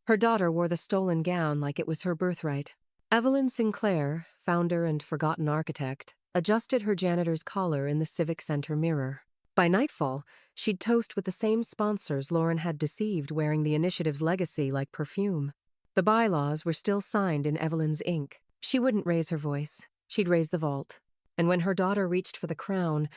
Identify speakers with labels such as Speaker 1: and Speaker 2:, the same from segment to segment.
Speaker 1: Her daughter wore the stolen gown like it was her birthright. Evelyn Sinclair, founder and forgotten architect, adjusted her janitor's collar in the Civic Center mirror. By nightfall, she'd toast with the same sponsors Lauren had deceived, wearing the initiative's legacy like perfume. The bylaws were still signed in Evelyn's ink. She wouldn't raise her voice. She'd raise the vault. And when her daughter reached for the crown,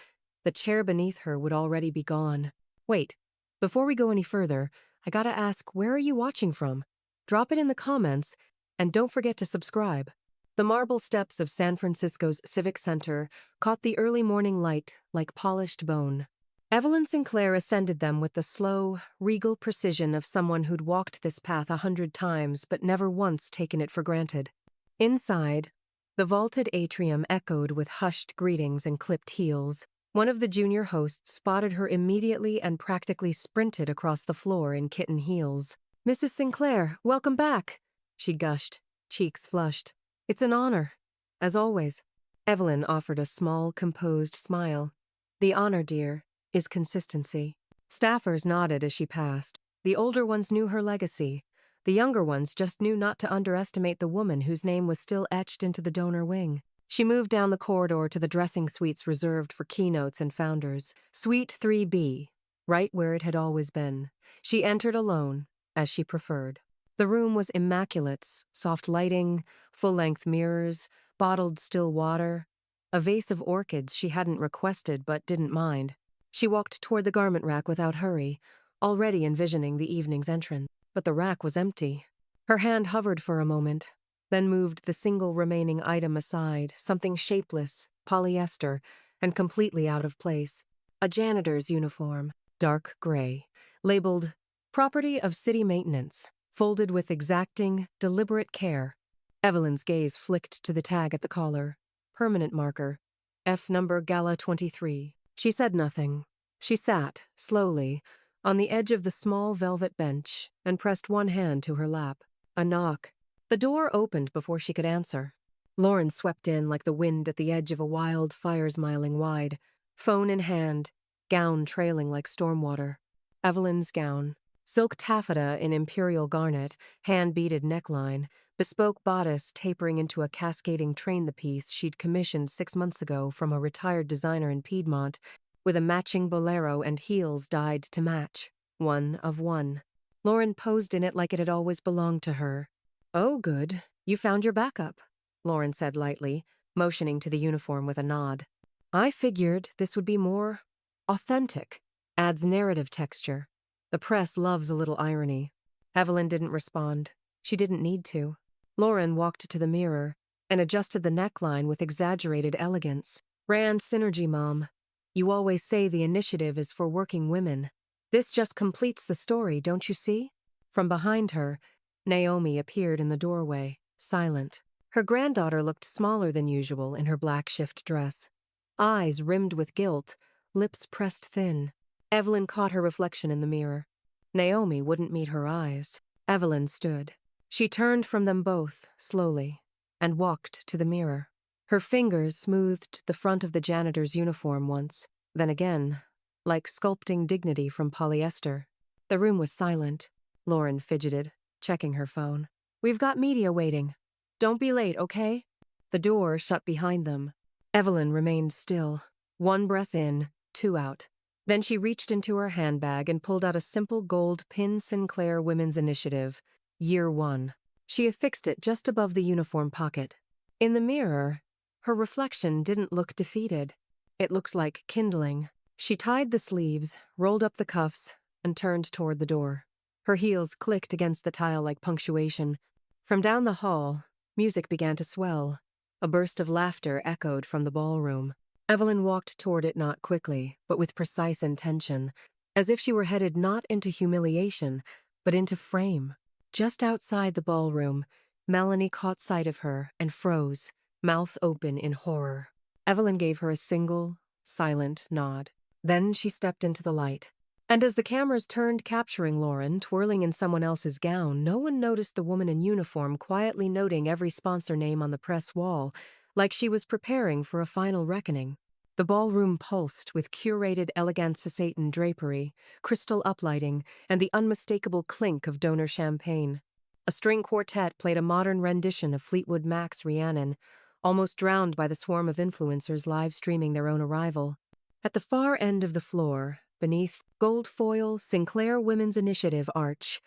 Speaker 1: the chair beneath her would already be gone. Wait, before we go any further, I gotta ask, where are you watching from? Drop it in the comments, and don't forget to subscribe. The marble steps of San Francisco's Civic Center caught the early morning light like polished bone. Evelyn Sinclair ascended them with the slow, regal precision of someone who'd walked this path 100 times but never once taken it for granted. Inside, the vaulted atrium echoed with hushed greetings and clipped heels. One of the junior hosts spotted her immediately and practically sprinted across the floor in kitten heels. "Mrs. Sinclair, welcome back," she gushed, cheeks flushed. "It's an honor, as always." Evelyn offered a small, composed smile. "The honor, dear, is consistency." Staffers nodded as she passed. The older ones knew her legacy. The younger ones just knew not to underestimate the woman whose name was still etched into the donor wing. She moved down the corridor to the dressing suites reserved for keynotes and founders. Suite 3B, right where it had always been. She entered alone, as she preferred. The room was immaculate, soft lighting, full-length mirrors, bottled still water, a vase of orchids she hadn't requested but didn't mind. She walked toward the garment rack without hurry, already envisioning the evening's entrance. But the rack was empty. Her hand hovered for a moment, then moved the single remaining item aside, something shapeless, polyester, and completely out of place. A janitor's uniform, dark gray, labeled "Property of City Maintenance," folded with exacting, deliberate care. Evelyn's gaze flicked to the tag at the collar. Permanent marker. F number Gala 23. She said nothing. She sat, slowly, on the edge of the small velvet bench and pressed one hand to her lap. A knock. The door opened before she could answer. Lauren swept in like the wind at the edge of a wild fires miling wide, phone in hand, gown trailing like storm water. Evelyn's gown. Silk taffeta in imperial garnet, hand-beaded neckline, bespoke bodice tapering into a cascading train-the-piece she'd commissioned 6 months ago from a retired designer in Piedmont, with a matching bolero and heels dyed to match. One of one. Lauren posed in it like it had always belonged to her. "Oh, good. You found your backup," Lauren said lightly, motioning to the uniform with a nod. "I figured this would be more authentic. Adds narrative texture. The press loves a little irony." Evelyn didn't respond. She didn't need to. Lauren walked to the mirror and adjusted the neckline with exaggerated elegance. "Rand Synergy, Mom. You always say the initiative is for working women. This just completes the story, don't you see?" From behind her, Naomi appeared in the doorway, silent. Her granddaughter looked smaller than usual in her black shift dress. Eyes rimmed with guilt, lips pressed thin. Evelyn caught her reflection in the mirror. Naomi wouldn't meet her eyes. Evelyn stood. She turned from them both, slowly, and walked to the mirror. Her fingers smoothed the front of the janitor's uniform once, then again, like sculpting dignity from polyester. The room was silent. Lauren fidgeted, checking her phone. "We've got media waiting. Don't be late, okay?" The door shut behind them. Evelyn remained still. 1 breath in, 2 out. Then she reached into her handbag and pulled out a simple gold pin Sinclair Women's Initiative, Year 1. She affixed it just above the uniform pocket. In the mirror, her reflection didn't look defeated. It looked like kindling. She tied the sleeves, rolled up the cuffs, and turned toward the door. Her heels clicked against the tile like punctuation. From down the hall, music began to swell. A burst of laughter echoed from the ballroom. Evelyn walked toward it not quickly, but with precise intention, as if she were headed not into humiliation, but into frame. Just outside the ballroom, Melanie caught sight of her and froze, mouth open in horror. Evelyn gave her a single, silent nod. Then she stepped into the light. And as the cameras turned capturing Lauren, twirling in someone else's gown, no one noticed the woman in uniform quietly noting every sponsor name on the press wall, like she was preparing for a final reckoning. The ballroom pulsed with curated elegant Cisaten drapery, crystal uplighting, and the unmistakable clink of donor champagne. A string quartet played a modern rendition of Fleetwood Mac's Rhiannon, almost drowned by the swarm of influencers live streaming their own arrival. At the far end of the floor, beneath gold foil Sinclair Women's Initiative arch,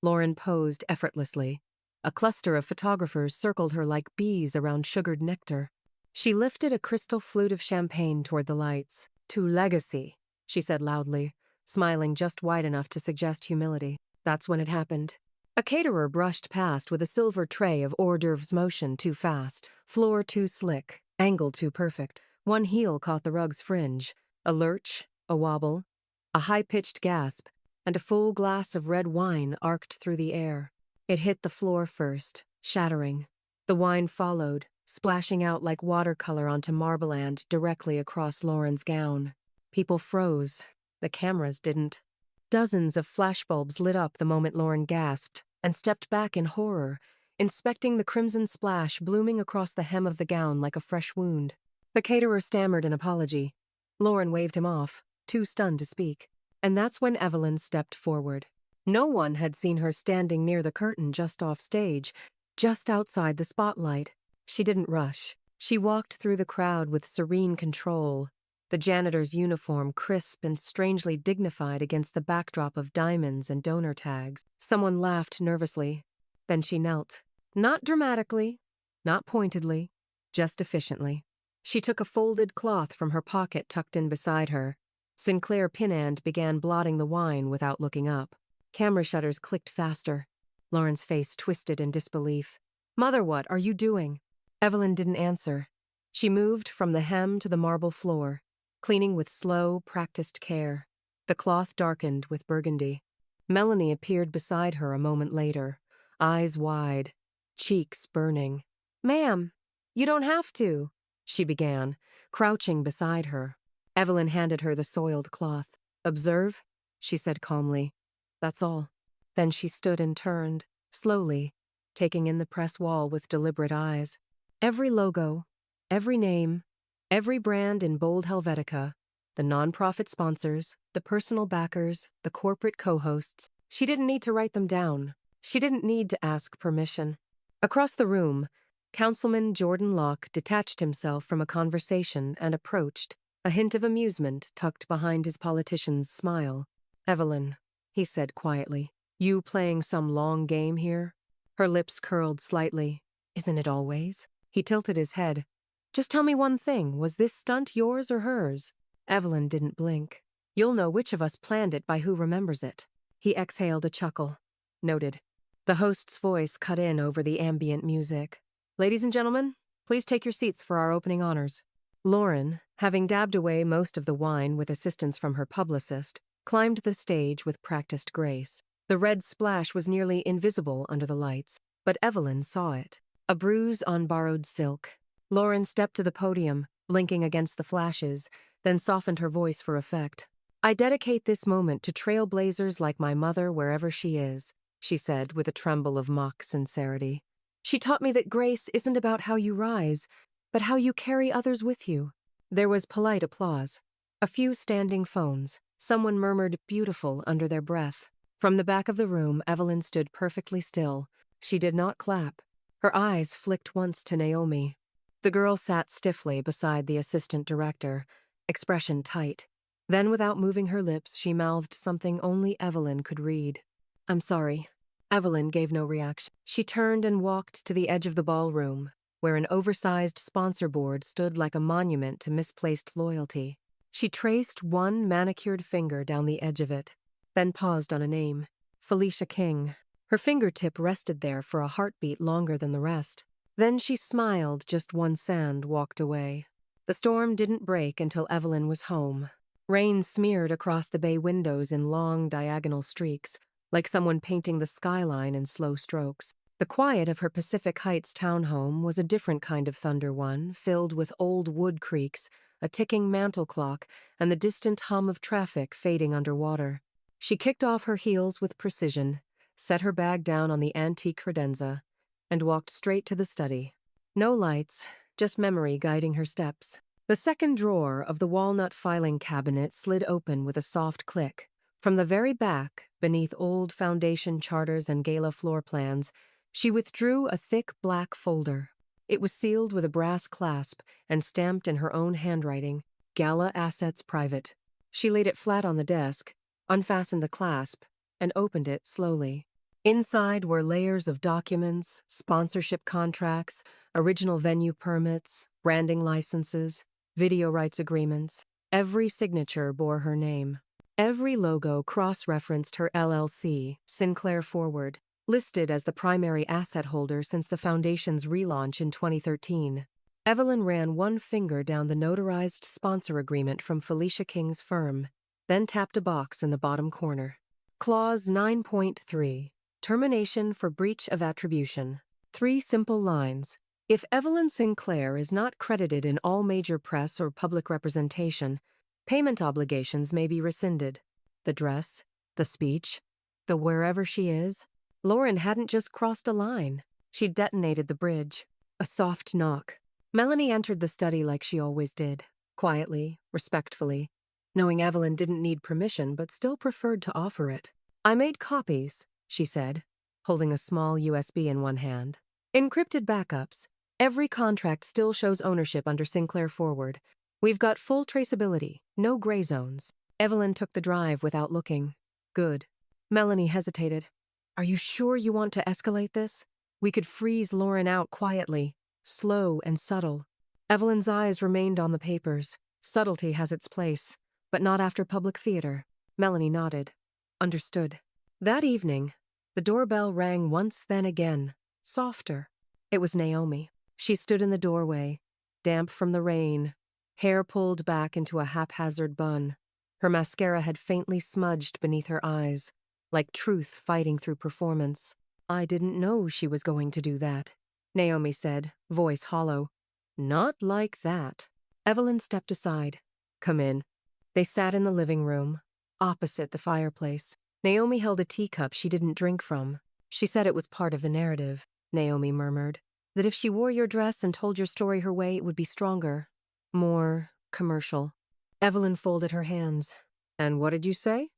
Speaker 1: Lauren posed effortlessly. A cluster of photographers circled her like bees around sugared nectar. She lifted a crystal flute of champagne toward the lights. "To legacy," she said loudly, smiling just wide enough to suggest humility. That's when it happened. A caterer brushed past with a silver tray of hors d'oeuvres, motion too fast, floor too slick, angle too perfect. One heel caught the rug's fringe. A lurch, a wobble, a high-pitched gasp, and a full glass of red wine arced through the air. It hit the floor first, shattering. The wine followed, splashing out like watercolor onto marbleland directly across Lauren's gown. People froze. The cameras didn't. Dozens of flashbulbs lit up the moment Lauren gasped and stepped back in horror, inspecting the crimson splash blooming across the hem of the gown like a fresh wound. The caterer stammered an apology. Lauren waved him off, too stunned to speak. And that's when Evelyn stepped forward. No one had seen her standing near the curtain just off stage, just outside the spotlight. She didn't rush. She walked through the crowd with serene control, the janitor's uniform crisp and strangely dignified against the backdrop of diamonds and donor tags. Someone laughed nervously. Then she knelt. Not dramatically, not pointedly, just efficiently. She took a folded cloth from her pocket tucked in beside her. Sinclair Pinand began blotting the wine without looking up. Camera shutters clicked faster. Lauren's face twisted in disbelief. "Mother, what are you doing?" Evelyn didn't answer. She moved from the hem to the marble floor, cleaning with slow, practiced care. The cloth darkened with burgundy. Melanie appeared beside her a moment later, eyes wide, cheeks burning. "Ma'am, you don't have to," she began, crouching beside her. Evelyn handed her the soiled cloth. "Observe," she said calmly. "That's all." Then she stood and turned, slowly, taking in the press wall with deliberate eyes. Every logo, every name, every brand in bold Helvetica, the nonprofit sponsors, the personal backers, the corporate co-hosts. She didn't need to write them down. She didn't need to ask permission. Across the room, Councilman Jordan Locke detached himself from a conversation and approached, a hint of amusement tucked behind his politician's smile. "Evelyn," he said quietly, "you playing some long game here?" Her lips curled slightly. "Isn't it always?" He tilted his head. "Just tell me one thing, was this stunt yours or hers?" Evelyn didn't blink. "You'll know which of us planned it by who remembers it." He exhaled a chuckle. "Noted." The host's voice cut in over the ambient music. "Ladies and gentlemen, please take your seats for our opening honors." Lauren, having dabbed away most of the wine with assistance from her publicist, climbed the stage with practiced grace. The red splash was nearly invisible under the lights, but Evelyn saw it. A bruise on borrowed silk. Lauren stepped to the podium, blinking against the flashes, then softened her voice for effect. "I dedicate this moment to trailblazers like my mother wherever she is," she said with a tremble of mock sincerity. "She taught me that grace isn't about how you rise, but how you carry others with you." There was polite applause. A few standing phones. Someone murmured "beautiful" under their breath. From the back of the room, Evelyn stood perfectly still. She did not clap. Her eyes flicked once to Naomi. The girl sat stiffly beside the assistant director, expression tight. Then, without moving her lips, she mouthed something only Evelyn could read. "I'm sorry." Evelyn gave no reaction. She turned and walked to the edge of the ballroom, where an oversized sponsor board stood like a monument to misplaced loyalty. She traced one manicured finger down the edge of it, then paused on a name. Felicia King. Her fingertip rested there for a heartbeat longer than the rest. Then she smiled just once and walked away. The storm didn't break until Evelyn was home. Rain smeared across the bay windows in long diagonal streaks, like someone painting the skyline in slow strokes. The quiet of her Pacific Heights townhome was a different kind of thunder one, filled with old wood creaks, a ticking mantel clock, and the distant hum of traffic fading underwater. She kicked off her heels with precision, set her bag down on the antique credenza, and walked straight to the study. No lights, just memory guiding her steps. The second drawer of the walnut filing cabinet slid open with a soft click, From the very back, beneath old foundation charters and Gala floor plans, she withdrew a thick black folder. It was sealed with a brass clasp and stamped in her own handwriting, Gala Assets Private. She laid it flat on the desk, unfastened the clasp, and opened it slowly. Inside were layers of documents, sponsorship contracts, original venue permits, branding licenses, video rights agreements. Every signature bore her name. Every logo cross-referenced her LLC, Sinclair Forward, listed as the primary asset holder since the foundation's relaunch in 2013. Evelyn ran one finger down the notarized sponsor agreement from Felicia King's firm, then tapped a box in the bottom corner. Clause 9.3. Termination for breach of attribution. 3 simple lines. If Evelyn Sinclair is not credited in all major press or public representation, payment obligations may be rescinded. The dress, the speech, the wherever she is. Lauren hadn't just crossed a line. She'd detonated the bridge. A soft knock. Melanie entered the study like she always did, quietly, respectfully, knowing Evelyn didn't need permission but still preferred to offer it. I made copies, she said, holding a small USB in one hand. Encrypted backups. Every contract still shows ownership under Sinclair Forward. We've got full traceability, no gray zones. Evelyn took the drive without looking. Good. Melanie hesitated. Are you sure you want to escalate this? We could freeze Lauren out quietly, slow and subtle. Evelyn's eyes remained on the papers. Subtlety has its place, but not after public theater. Melanie nodded. Understood. That evening, the doorbell rang once then again, softer. It was Naomi. She stood in the doorway, damp from the rain, hair pulled back into a haphazard bun. Her mascara had faintly smudged beneath her eyes, like truth fighting through performance. I didn't know she was going to do that, Naomi said, voice hollow. Not like that. Evelyn stepped aside. Come in. They sat in the living room, opposite the fireplace. Naomi held a teacup she didn't drink from. She said it was part of the narrative, Naomi murmured. That if she wore your dress and told your story her way, it would be stronger. More commercial. Evelyn folded her hands. And what did you say?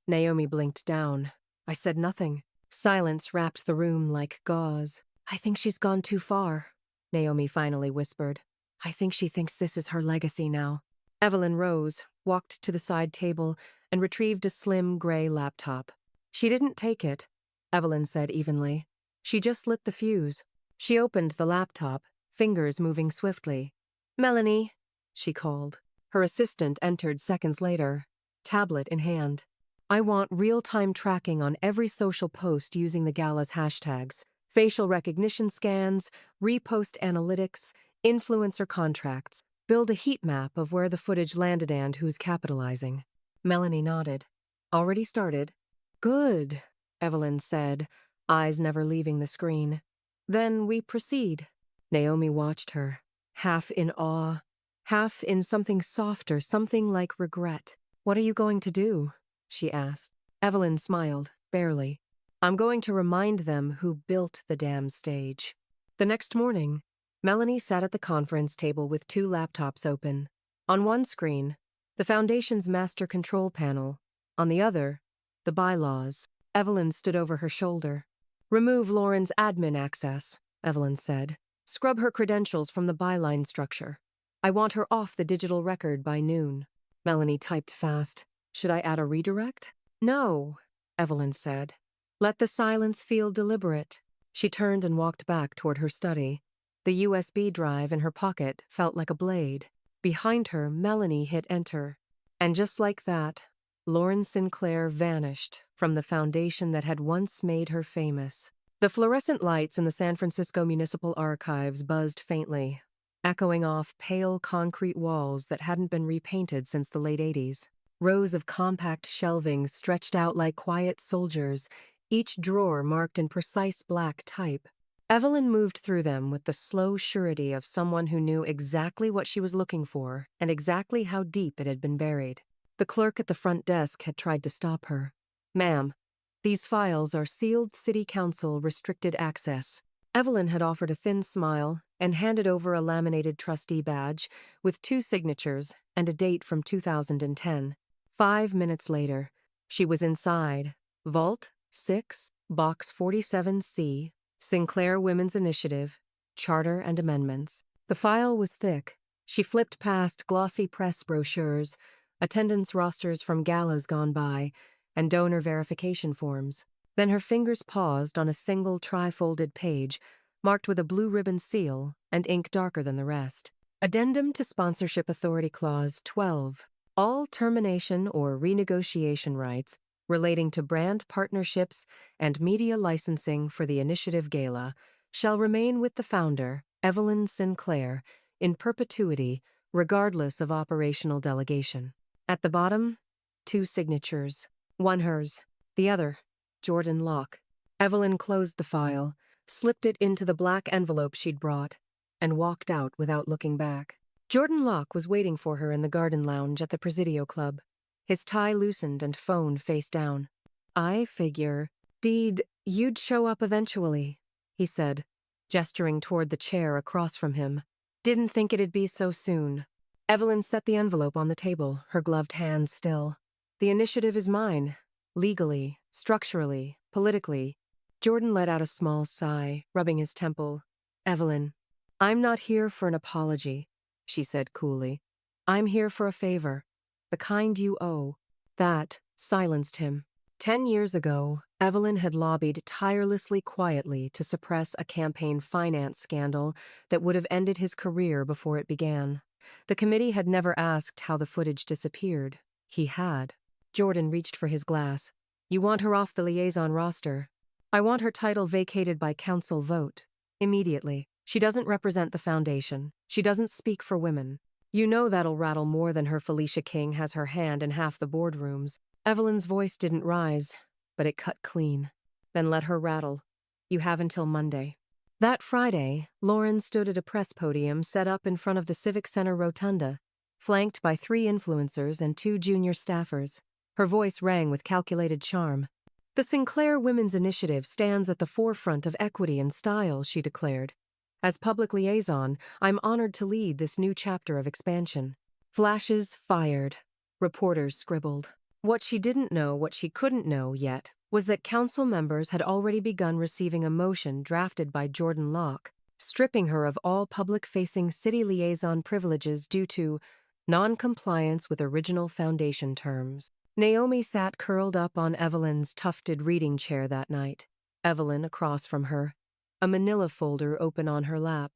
Speaker 1: Naomi blinked down. I said nothing. Silence wrapped the room like gauze. I think she's gone too far, Naomi finally whispered. I think she thinks this is her legacy now. Evelyn rose, walked to the side table, and retrieved a slim gray laptop. She didn't take it, Evelyn said evenly. She just lit the fuse. She opened the laptop, fingers moving swiftly. Melanie, she called. Her assistant entered seconds later, tablet in hand. I want real-time tracking on every social post using the Gala's hashtags, facial recognition scans, repost analytics, influencer contracts. Build a heat map of where the footage landed and who's capitalizing. Melanie nodded. Already started. Good, Evelyn said, eyes never leaving the screen. Then we proceed. Naomi watched her, half in awe, half in something softer, something like regret. What are you going to do? She asked. Evelyn smiled, barely. I'm going to remind them who built the damn stage. The next morning, Melanie sat at the conference table with 2 laptops open. On one screen, the Foundation's master control panel. On the other, the bylaws. Evelyn stood over her shoulder. Remove Lauren's admin access, Evelyn said. Scrub her credentials from the byline structure. I want her off the digital record by noon. Melanie typed fast. Should I add a redirect? No, Evelyn said. Let the silence feel deliberate. She turned and walked back toward her study. The USB drive in her pocket felt like a blade. Behind her, Melanie hit enter. And just like that, Lauren Sinclair vanished from the foundation that had once made her famous. The fluorescent lights in the San Francisco Municipal Archives buzzed faintly, echoing off pale concrete walls that hadn't been repainted since the late 80s. Rows of compact shelving stretched out like quiet soldiers, each drawer marked in precise black type. Evelyn moved through them with the slow surety of someone who knew exactly what she was looking for and exactly how deep it had been buried. The clerk at the front desk had tried to stop her. Ma'am, these files are sealed City Council restricted access. Evelyn had offered a thin smile and handed over a laminated trustee badge with 2 signatures and a date from 2010. 5 minutes later, She was inside. Vault 6, Box 47C, Sinclair Women's Initiative, Charter and Amendments. The file was thick. She flipped past glossy press brochures, attendance rosters from galas gone by, and donor verification forms. Then her fingers paused on a single tri-folded page, marked with a blue ribbon seal and ink darker than the rest. Addendum to Sponsorship Authority Clause 12. All termination or renegotiation rights relating to brand partnerships and media licensing for the initiative Gala shall remain with the founder, Evelyn Sinclair, in perpetuity, regardless of operational delegation. At the bottom, 2 signatures. One hers, the other, Jordan Locke. Evelyn closed the file, slipped it into the black envelope she'd brought, and walked out without looking back. Jordan Locke was waiting for her in the garden lounge at the Presidio Club, his tie loosened and phone face down. "I figure, you'd show up eventually," he said, gesturing toward the chair across from him. "Didn't think it'd be so soon." Evelyn set the envelope on the table, her gloved hands still. "The initiative is mine. Legally, structurally, politically." Jordan let out a small sigh, rubbing his temple. "Evelyn, I'm not here for an apology," she said coolly. "I'm here for a favor, the kind you owe." That silenced him. 10 years ago, Evelyn had lobbied tirelessly quietly to suppress a campaign finance scandal that would have ended his career before it began. The committee had never asked how the footage disappeared. He had. Jordan reached for his glass. "You want her off the liaison roster. I want her title vacated by council vote. Immediately. She doesn't represent the foundation. She doesn't speak for women. You know that'll rattle more than her Felicia King has her hand in half the boardrooms." Evelyn's voice didn't rise, but it cut clean. "Then let her rattle. You have until Monday." That Friday, Lauren stood at a press podium set up in front of the Civic Center rotunda, flanked by 3 influencers and 2 junior staffers. Her voice rang with calculated charm. "The Sinclair Women's Initiative stands at the forefront of equity and style," she declared. "As public liaison, I'm honored to lead this new chapter of expansion." Flashes fired. Reporters scribbled. What she didn't know, what she couldn't know yet, was that council members had already begun receiving a motion drafted by Jordan Locke, stripping her of all public-facing city liaison privileges due to non-compliance with original foundation terms. Naomi sat curled up on Evelyn's tufted reading chair that night, Evelyn across from her, a manila folder open on her lap.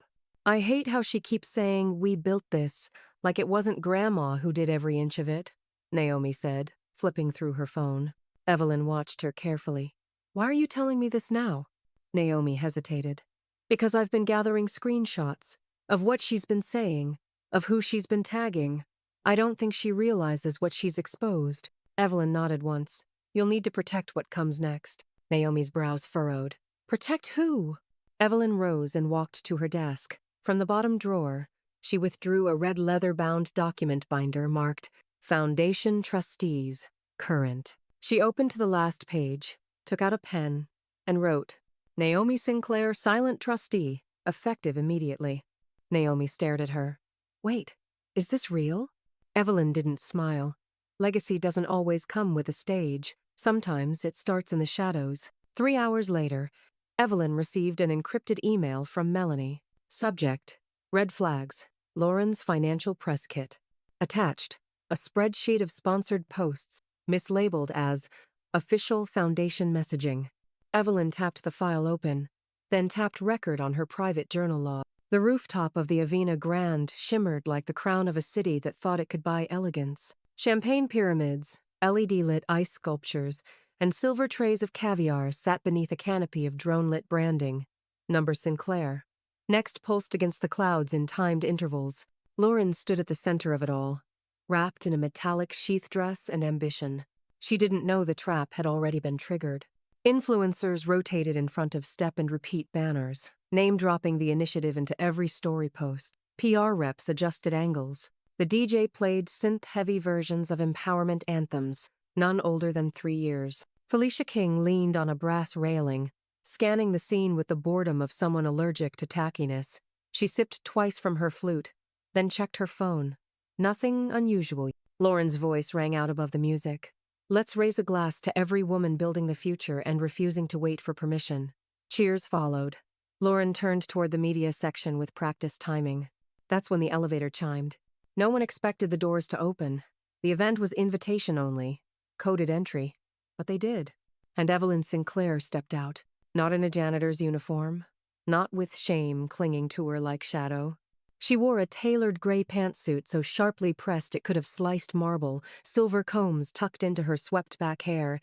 Speaker 1: "I hate how she keeps saying we built this, like it wasn't Grandma who did every inch of it," Naomi said, flipping through her phone. Evelyn watched her carefully. "Why are you telling me this now?" Naomi hesitated. "Because I've been gathering screenshots of what she's been saying, of who she's been tagging. I don't think she realizes what she's exposed." Evelyn nodded once. "You'll need to protect what comes next." Naomi's brows furrowed. "Protect who?" Evelyn rose and walked to her desk. From the bottom drawer, she withdrew a red leather-bound document binder marked Foundation Trustees, Current. She opened to the last page, took out a pen, and wrote, "Naomi Sinclair, Silent Trustee, effective immediately." Naomi stared at her. "Wait, is this real?" Evelyn didn't smile. Legacy doesn't always come with a stage. Sometimes it starts in the shadows. 3 hours later, Evelyn received an encrypted email from Melanie. Subject: Red Flags, Lauren's Financial Press Kit. Attached: a spreadsheet of sponsored posts, mislabeled as Official Foundation Messaging. Evelyn tapped the file open, then tapped record on her private journal log. The rooftop of the Avena Grand shimmered like the crown of a city that thought it could buy elegance. Champagne pyramids, LED-lit ice sculptures, and silver trays of caviar sat beneath a canopy of drone-lit branding. Number Sinclair. Next pulsed against the clouds in timed intervals. Lauren stood at the center of it all, wrapped in a metallic sheath dress and ambition. She didn't know the trap had already been triggered. Influencers rotated in front of step-and-repeat banners, name-dropping the initiative into every story post. PR reps adjusted angles. The DJ played synth-heavy versions of empowerment anthems, none older than 3 years. Felicia King leaned on a brass railing, scanning the scene with the boredom of someone allergic to tackiness. She sipped twice from her flute, then checked her phone. Nothing unusual. Lauren's voice rang out above the music. Let's raise a glass to every woman building the future and refusing to wait for permission. Cheers followed. Lauren turned toward the media section with practiced timing. That's when the elevator chimed. No one expected the doors to open. The event was invitation only, coded entry. But they did. And Evelyn Sinclair stepped out. Not in a janitor's uniform. Not with shame clinging to her like shadow. She wore a tailored gray pantsuit so sharply pressed it could have sliced marble, silver combs tucked into her swept-back hair,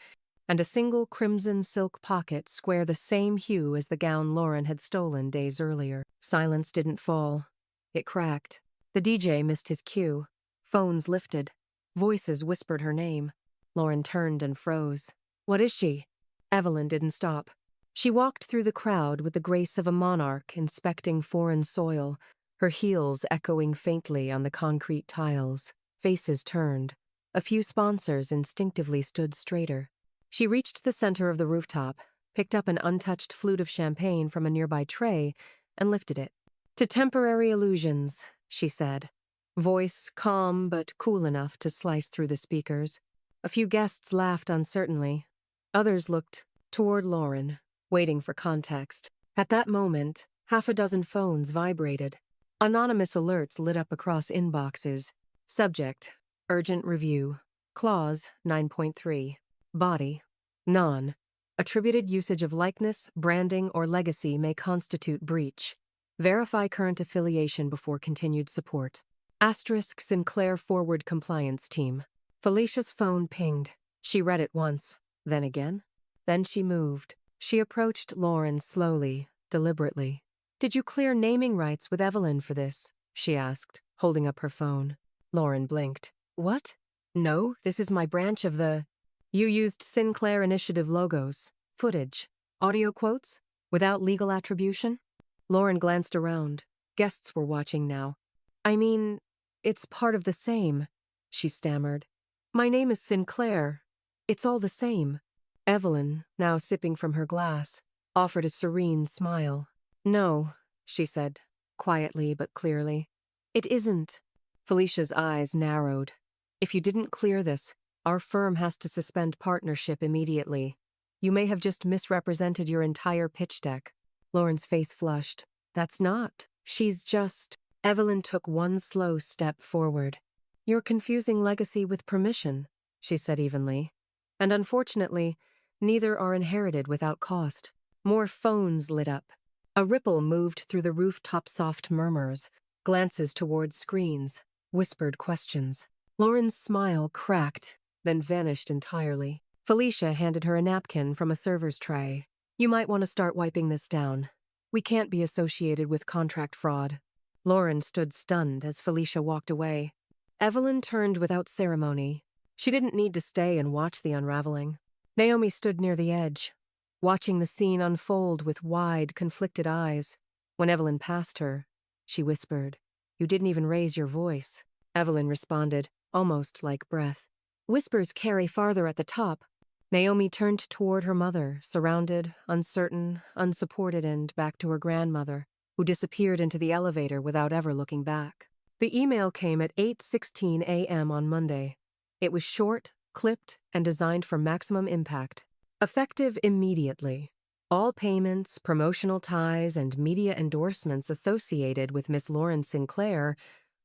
Speaker 1: and a single crimson silk pocket square the same hue as the gown Lauren had stolen days earlier. Silence didn't fall. It cracked. The DJ missed his cue. Phones lifted. Voices whispered her name. Lauren turned and froze. What is she? Evelyn didn't stop. She walked through the crowd with the grace of a monarch inspecting foreign soil, her heels echoing faintly on the concrete tiles. Faces turned. A few sponsors instinctively stood straighter. She reached the center of the rooftop, picked up an untouched flute of champagne from a nearby tray, and lifted it. To temporary illusions, she said. Voice calm but cool enough to slice through the speakers. A few guests laughed uncertainly. Others looked toward Lauren, waiting for context. At that moment, half a dozen phones vibrated. Anonymous alerts lit up across inboxes. Subject: urgent review. Clause 9.3. Body: non. Attributed usage of likeness, branding, or legacy may constitute breach. Verify current affiliation before continued support. Asterisk Sinclair Forward Compliance Team. Felicia's phone pinged. She read it once, then again. Then she moved. She approached Lauren slowly, deliberately. Did you clear naming rights with Evelyn for this? She asked, holding up her phone. Lauren blinked. What? No, this is my branch of the... You used Sinclair Initiative logos, footage, audio quotes, without legal attribution? Lauren glanced around. Guests were watching now. I mean, it's part of the same, she stammered. My name is Sinclair. It's all the same. Evelyn, now sipping from her glass, offered a serene smile. No, she said, quietly but clearly. It isn't. Felicia's eyes narrowed. If you didn't clear this, our firm has to suspend partnership immediately. You may have just misrepresented your entire pitch deck. Lauren's face flushed. That's not. She's just... Evelyn took one slow step forward. You're confusing legacy with permission, she said evenly. And unfortunately, neither are inherited without cost. More phones lit up. A ripple moved through the rooftop soft murmurs, glances towards screens, whispered questions. Lauren's smile cracked, then vanished entirely. Felicia handed her a napkin from a server's tray. You might want to start wiping this down. We can't be associated with contract fraud. Lauren stood stunned as Felicia walked away. Evelyn turned without ceremony. She didn't need to stay and watch the unraveling. Naomi stood near the edge, watching the scene unfold with wide, conflicted eyes. When Evelyn passed her, she whispered, You didn't even raise your voice. Evelyn responded, almost like breath. Whispers carry farther at the top. Naomi turned toward her mother, surrounded, uncertain, unsupported, and back to her grandmother, who disappeared into the elevator without ever looking back. The email came at 8:16 a.m. on Monday. It was short, clipped, and designed for maximum impact. Effective immediately. All payments, promotional ties, and media endorsements associated with Miss Lauren Sinclair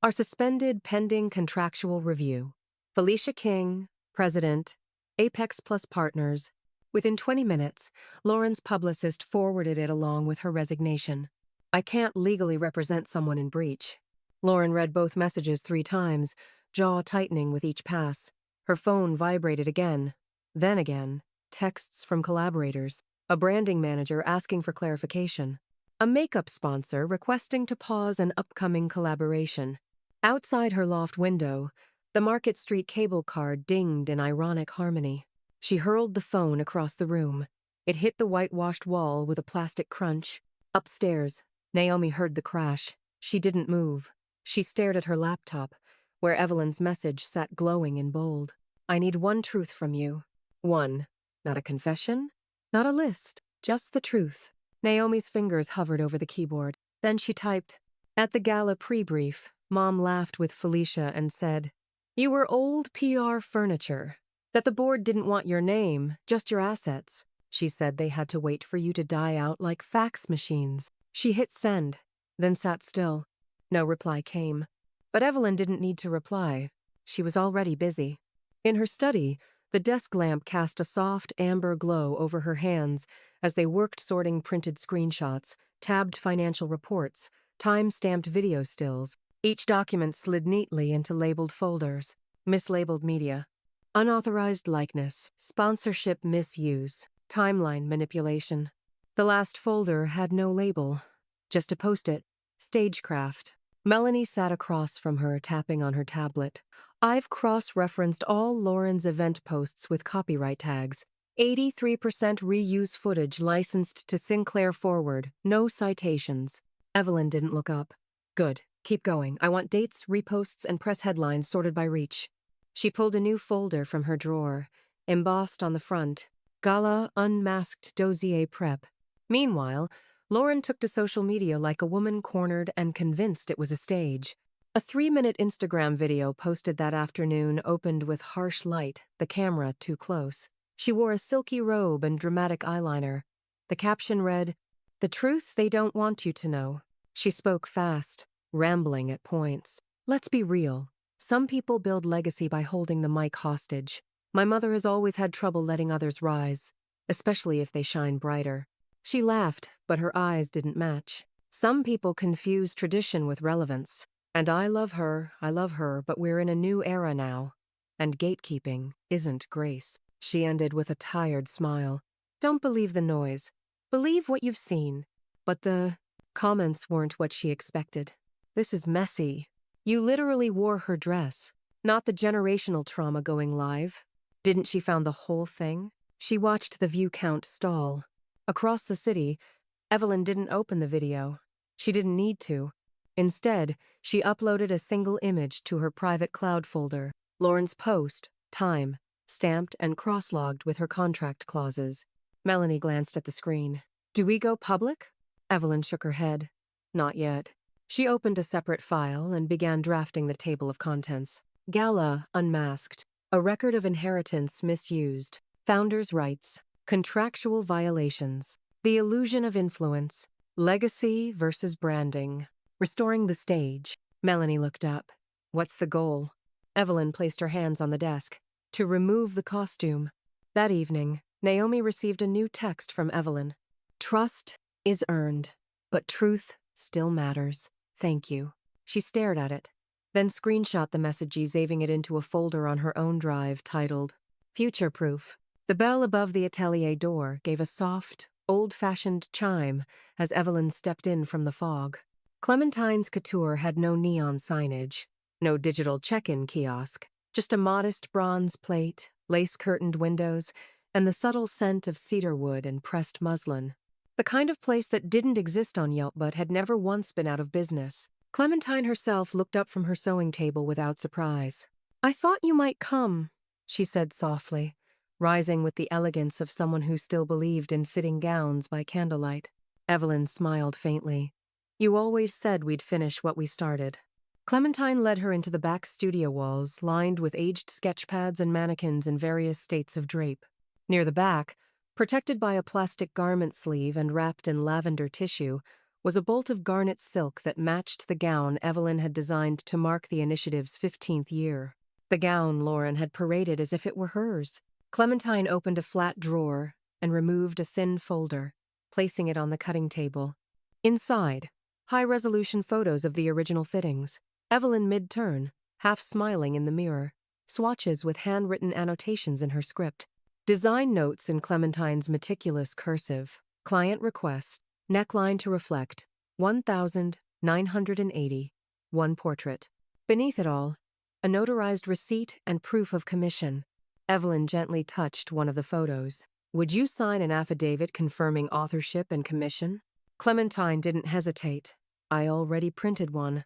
Speaker 1: are suspended pending contractual review. Felicia King, President, Apex Plus Partners. Within 20 minutes, Lauren's publicist forwarded it along with her resignation. I can't legally represent someone in breach. Lauren read both messages 3 times, jaw tightening with each pass. Her phone vibrated again, then again. Texts from collaborators. A branding manager asking for clarification. A makeup sponsor requesting to pause an upcoming collaboration. Outside her loft window, the Market Street cable car dinged in ironic harmony. She hurled the phone across the room. It hit the whitewashed wall with a plastic crunch. Upstairs, Naomi heard the crash. She didn't move. She stared at her laptop, where Evelyn's message sat glowing in bold. I need one truth from you. One. Not a confession, not a list, just the truth. Naomi's fingers hovered over the keyboard. Then she typed, At the Gala pre-brief, Mom laughed with Felicia and said, You were old PR furniture. That the board didn't want your name, just your assets. She said they had to wait for you to die out like fax machines. She hit send, then sat still. No reply came. But Evelyn didn't need to reply. She was already busy. In her study, the desk lamp cast a soft amber glow over her hands as they worked sorting printed screenshots, tabbed financial reports, time-stamped video stills. Each document slid neatly into labeled folders. Mislabeled media. Unauthorized likeness, sponsorship misuse, timeline manipulation. The last folder had no label, just a post-it, stagecraft. Melanie sat across from her, tapping on her tablet. I've cross-referenced all Lauren's event posts with copyright tags. 83% reuse footage licensed to Sinclair Forward, no citations. Evelyn didn't look up. Good, keep going. I want dates, reposts, and press headlines sorted by reach. She pulled a new folder from her drawer, embossed on the front, Gala Unmasked Dossier Prep. Meanwhile, Lauren took to social media like a woman cornered and convinced it was a stage. A 3-minute Instagram video posted that afternoon opened with harsh light, the camera too close. She wore a silky robe and dramatic eyeliner. The caption read, "The truth they don't want you to know." She spoke fast, rambling at points. Let's be real. Some people build legacy by holding the mic hostage. My mother has always had trouble letting others rise, especially if they shine brighter. She laughed, but her eyes didn't match. Some people confuse tradition with relevance. And I love her, but we're in a new era now. And gatekeeping isn't grace. She ended with a tired smile. Don't believe the noise. Believe what you've seen. But the comments weren't what she expected. This is messy. You literally wore her dress, not the generational trauma going live. Didn't she found the whole thing? She watched the view count stall. Across the city, Evelyn didn't open the video. She didn't need to. Instead, she uploaded a single image to her private cloud folder. Lauren's post, time, stamped and cross-logged with her contract clauses. Melanie glanced at the screen. Do we go public? Evelyn shook her head. Not yet. She opened a separate file and began drafting the table of contents. Gala Unmasked. A record of inheritance misused. Founders' rights. Contractual violations. The illusion of influence. Legacy versus branding. Restoring the stage. Melanie looked up. What's the goal? Evelyn placed her hands on the desk. To remove the costume. That evening, Naomi received a new text from Evelyn. Trust is earned, but truth still matters. Thank you. She stared at it, then screenshot the message, saving it into a folder on her own drive titled Future Proof. The bell above the atelier door gave a soft, old-fashioned chime as Evelyn stepped in from the fog. Clementine's Couture had no neon signage, no digital check-in kiosk, just a modest bronze plate, lace-curtained windows, and the subtle scent of cedarwood and pressed muslin. The kind of place that didn't exist on Yelp but had never once been out of business. Clementine herself looked up from her sewing table without surprise. I thought you might come, she said softly, rising with the elegance of someone who still believed in fitting gowns by candlelight. Evelyn smiled faintly. You always said we'd finish what we started. Clementine led her into the back studio walls, lined with aged sketchpads and mannequins in various states of drape. Near the back, protected by a plastic garment sleeve and wrapped in lavender tissue, was a bolt of garnet silk that matched the gown Evelyn had designed to mark the initiative's 15th year. The gown Lauren had paraded as if it were hers. Clementine opened a flat drawer and removed a thin folder, placing it on the cutting table. Inside, high-resolution photos of the original fittings. Evelyn mid-turn, half smiling in the mirror, swatches with handwritten annotations in her script. Design notes in Clementine's meticulous cursive. Client request. Neckline to reflect. 1,980. One portrait. Beneath it all, a notarized receipt and proof of commission. Evelyn gently touched one of the photos. Would you sign an affidavit confirming authorship and commission? Clementine didn't hesitate. I already printed one.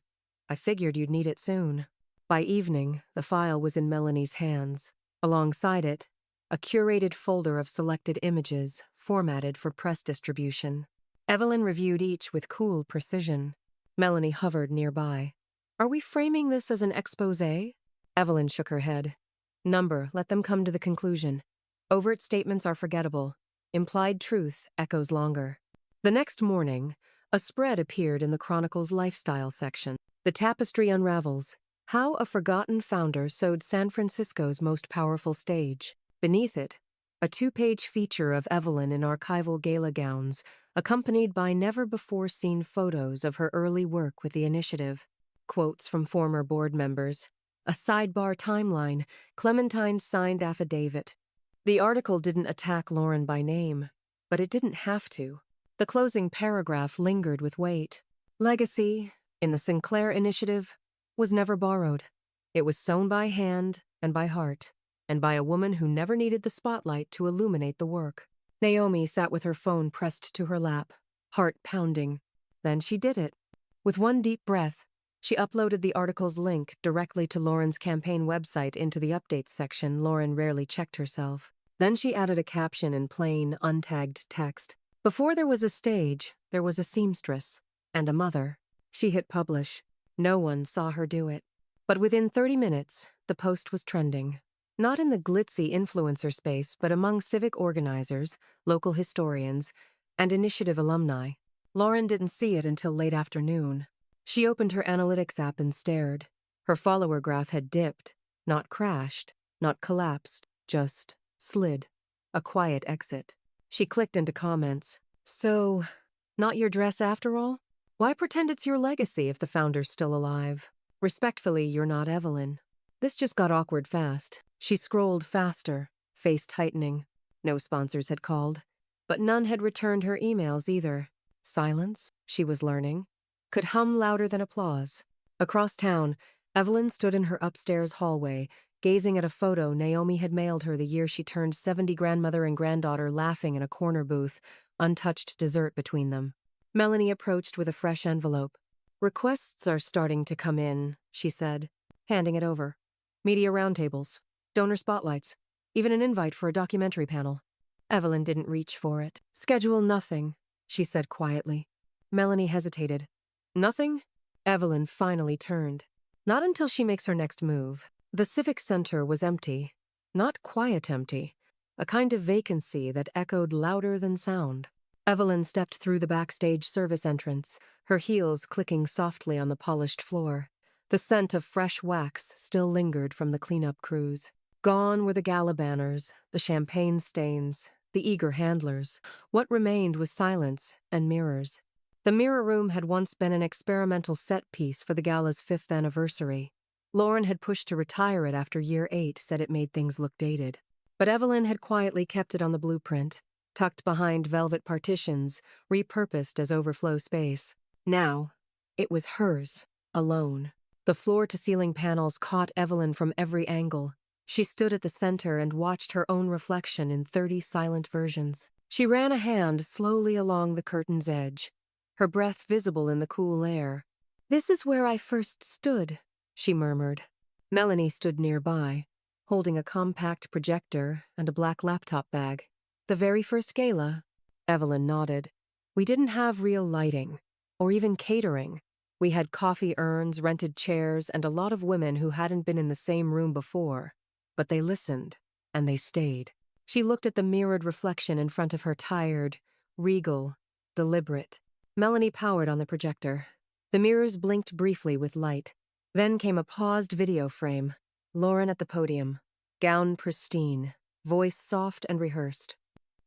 Speaker 1: I figured you'd need it soon. By evening, the file was in Melanie's hands. Alongside it, a curated folder of selected images, formatted for press distribution. Evelyn reviewed each with cool precision. Melanie hovered nearby. Are we framing this as an exposé? Evelyn shook her head. Number, let them come to the conclusion. Overt statements are forgettable. Implied truth echoes longer. The next morning, a spread appeared in the Chronicle's lifestyle section. The tapestry unravels. How a forgotten founder sewed San Francisco's most powerful stage. Beneath it, a two-page feature of Evelyn in archival gala gowns, accompanied by never-before-seen photos of her early work with the initiative. Quotes from former board members. A sidebar timeline, Clementine's signed affidavit. The article didn't attack Lauren by name, but it didn't have to. The closing paragraph lingered with weight. Legacy, in the Sinclair Initiative, was never borrowed. It was sewn by hand and by heart, and by a woman who never needed the spotlight to illuminate the work. Naomi sat with her phone pressed to her lap, heart pounding. Then she did it. With one deep breath, she uploaded the article's link directly to Lauren's campaign website into the updates section. Lauren rarely checked herself. Then she added a caption in plain, untagged text. Before there was a stage, there was a seamstress and a mother. She hit publish. No one saw her do it. But within 30 minutes, the post was trending. Not in the glitzy influencer space, but among civic organizers, local historians, and initiative alumni. Lauren didn't see it until late afternoon. She opened her analytics app and stared. Her follower graph had dipped, not crashed, not collapsed, just slid. A quiet exit. She clicked into comments. So, not your dress after all? Why pretend it's your legacy if the founder's still alive? Respectfully, you're not Evelyn. This just got awkward fast. She scrolled faster, face tightening. No sponsors had called, but none had returned her emails either. Silence, she was learning, could hum louder than applause. Across town, Evelyn stood in her upstairs hallway, gazing at a photo Naomi had mailed her the year she turned 70. Grandmother and granddaughter laughing in a corner booth, untouched dessert between them. Melanie approached with a fresh envelope. Requests are starting to come in, she said, handing it over. Media roundtables, donor spotlights, even an invite for a documentary panel. Evelyn didn't reach for it. Schedule nothing, she said quietly. Melanie hesitated. Nothing? Evelyn finally turned. Not until she makes her next move. The Civic Center was empty. Not quiet empty. A kind of vacancy that echoed louder than sound. Evelyn stepped through the backstage service entrance, her heels clicking softly on the polished floor. The scent of fresh wax still lingered from the cleanup crews. Gone were the gala banners, the champagne stains, the eager handlers. What remained was silence and mirrors. The mirror room had once been an experimental set piece for the gala's 5th anniversary. Lauren had pushed to retire it after year 8, said it made things look dated. But Evelyn had quietly kept it on the blueprint, tucked behind velvet partitions, repurposed as overflow space. Now, it was hers, alone. The floor-to-ceiling panels caught Evelyn from every angle. She stood at the center and watched her own reflection in 30 silent versions. She ran a hand slowly along the curtain's edge, her breath visible in the cool air. "This is where I first stood," she murmured. Melanie stood nearby, holding a compact projector and a black laptop bag. "The very first gala?" Evelyn nodded. "We didn't have real lighting, or even catering. We had coffee urns, rented chairs, and a lot of women who hadn't been in the same room before. But they listened, and they stayed." She looked at the mirrored reflection in front of her, tired, regal, deliberate. Melanie powered on the projector. The mirrors blinked briefly with light. Then came a paused video frame. Lauren at the podium, gown pristine, voice soft and rehearsed.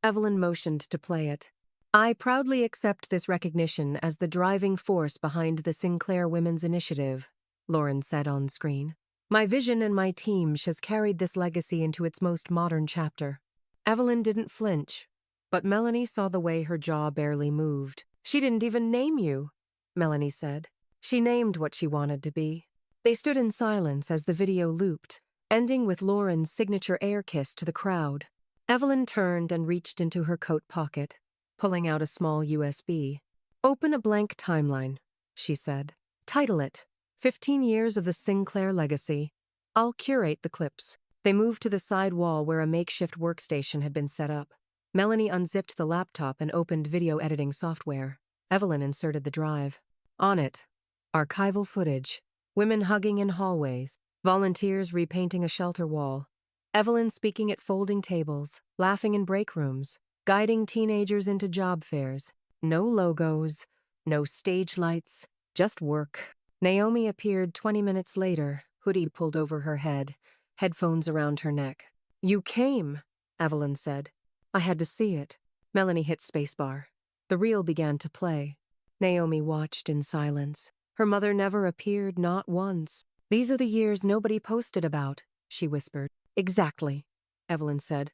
Speaker 1: Evelyn motioned to play it. "I proudly accept this recognition as the driving force behind the Sinclair Women's Initiative," Lauren said on screen. "My vision and my team has carried this legacy into its most modern chapter." Evelyn didn't flinch, but Melanie saw the way her jaw barely moved. "She didn't even name you," Melanie said. She named what she wanted to be. They stood in silence as the video looped, ending with Lauren's signature air kiss to the crowd. Evelyn turned and reached into her coat pocket, pulling out a small USB. "Open a blank timeline," she said. "Title it, 15 Years of the Sinclair Legacy. I'll curate the clips." They moved to the side wall where a makeshift workstation had been set up. Melanie unzipped the laptop and opened video editing software. Evelyn inserted the drive. On it, archival footage, women hugging in hallways, volunteers repainting a shelter wall, Evelyn speaking at folding tables, laughing in break rooms, guiding teenagers into job fairs. No logos, no stage lights, just work. Naomi appeared 20 minutes later, hoodie pulled over her head, headphones around her neck. "You came," Evelyn said. "I had to see it." Melanie hit spacebar. The reel began to play. Naomi watched in silence. Her mother never appeared, not once. "These are the years nobody posted about," she whispered. "Exactly," Evelyn said.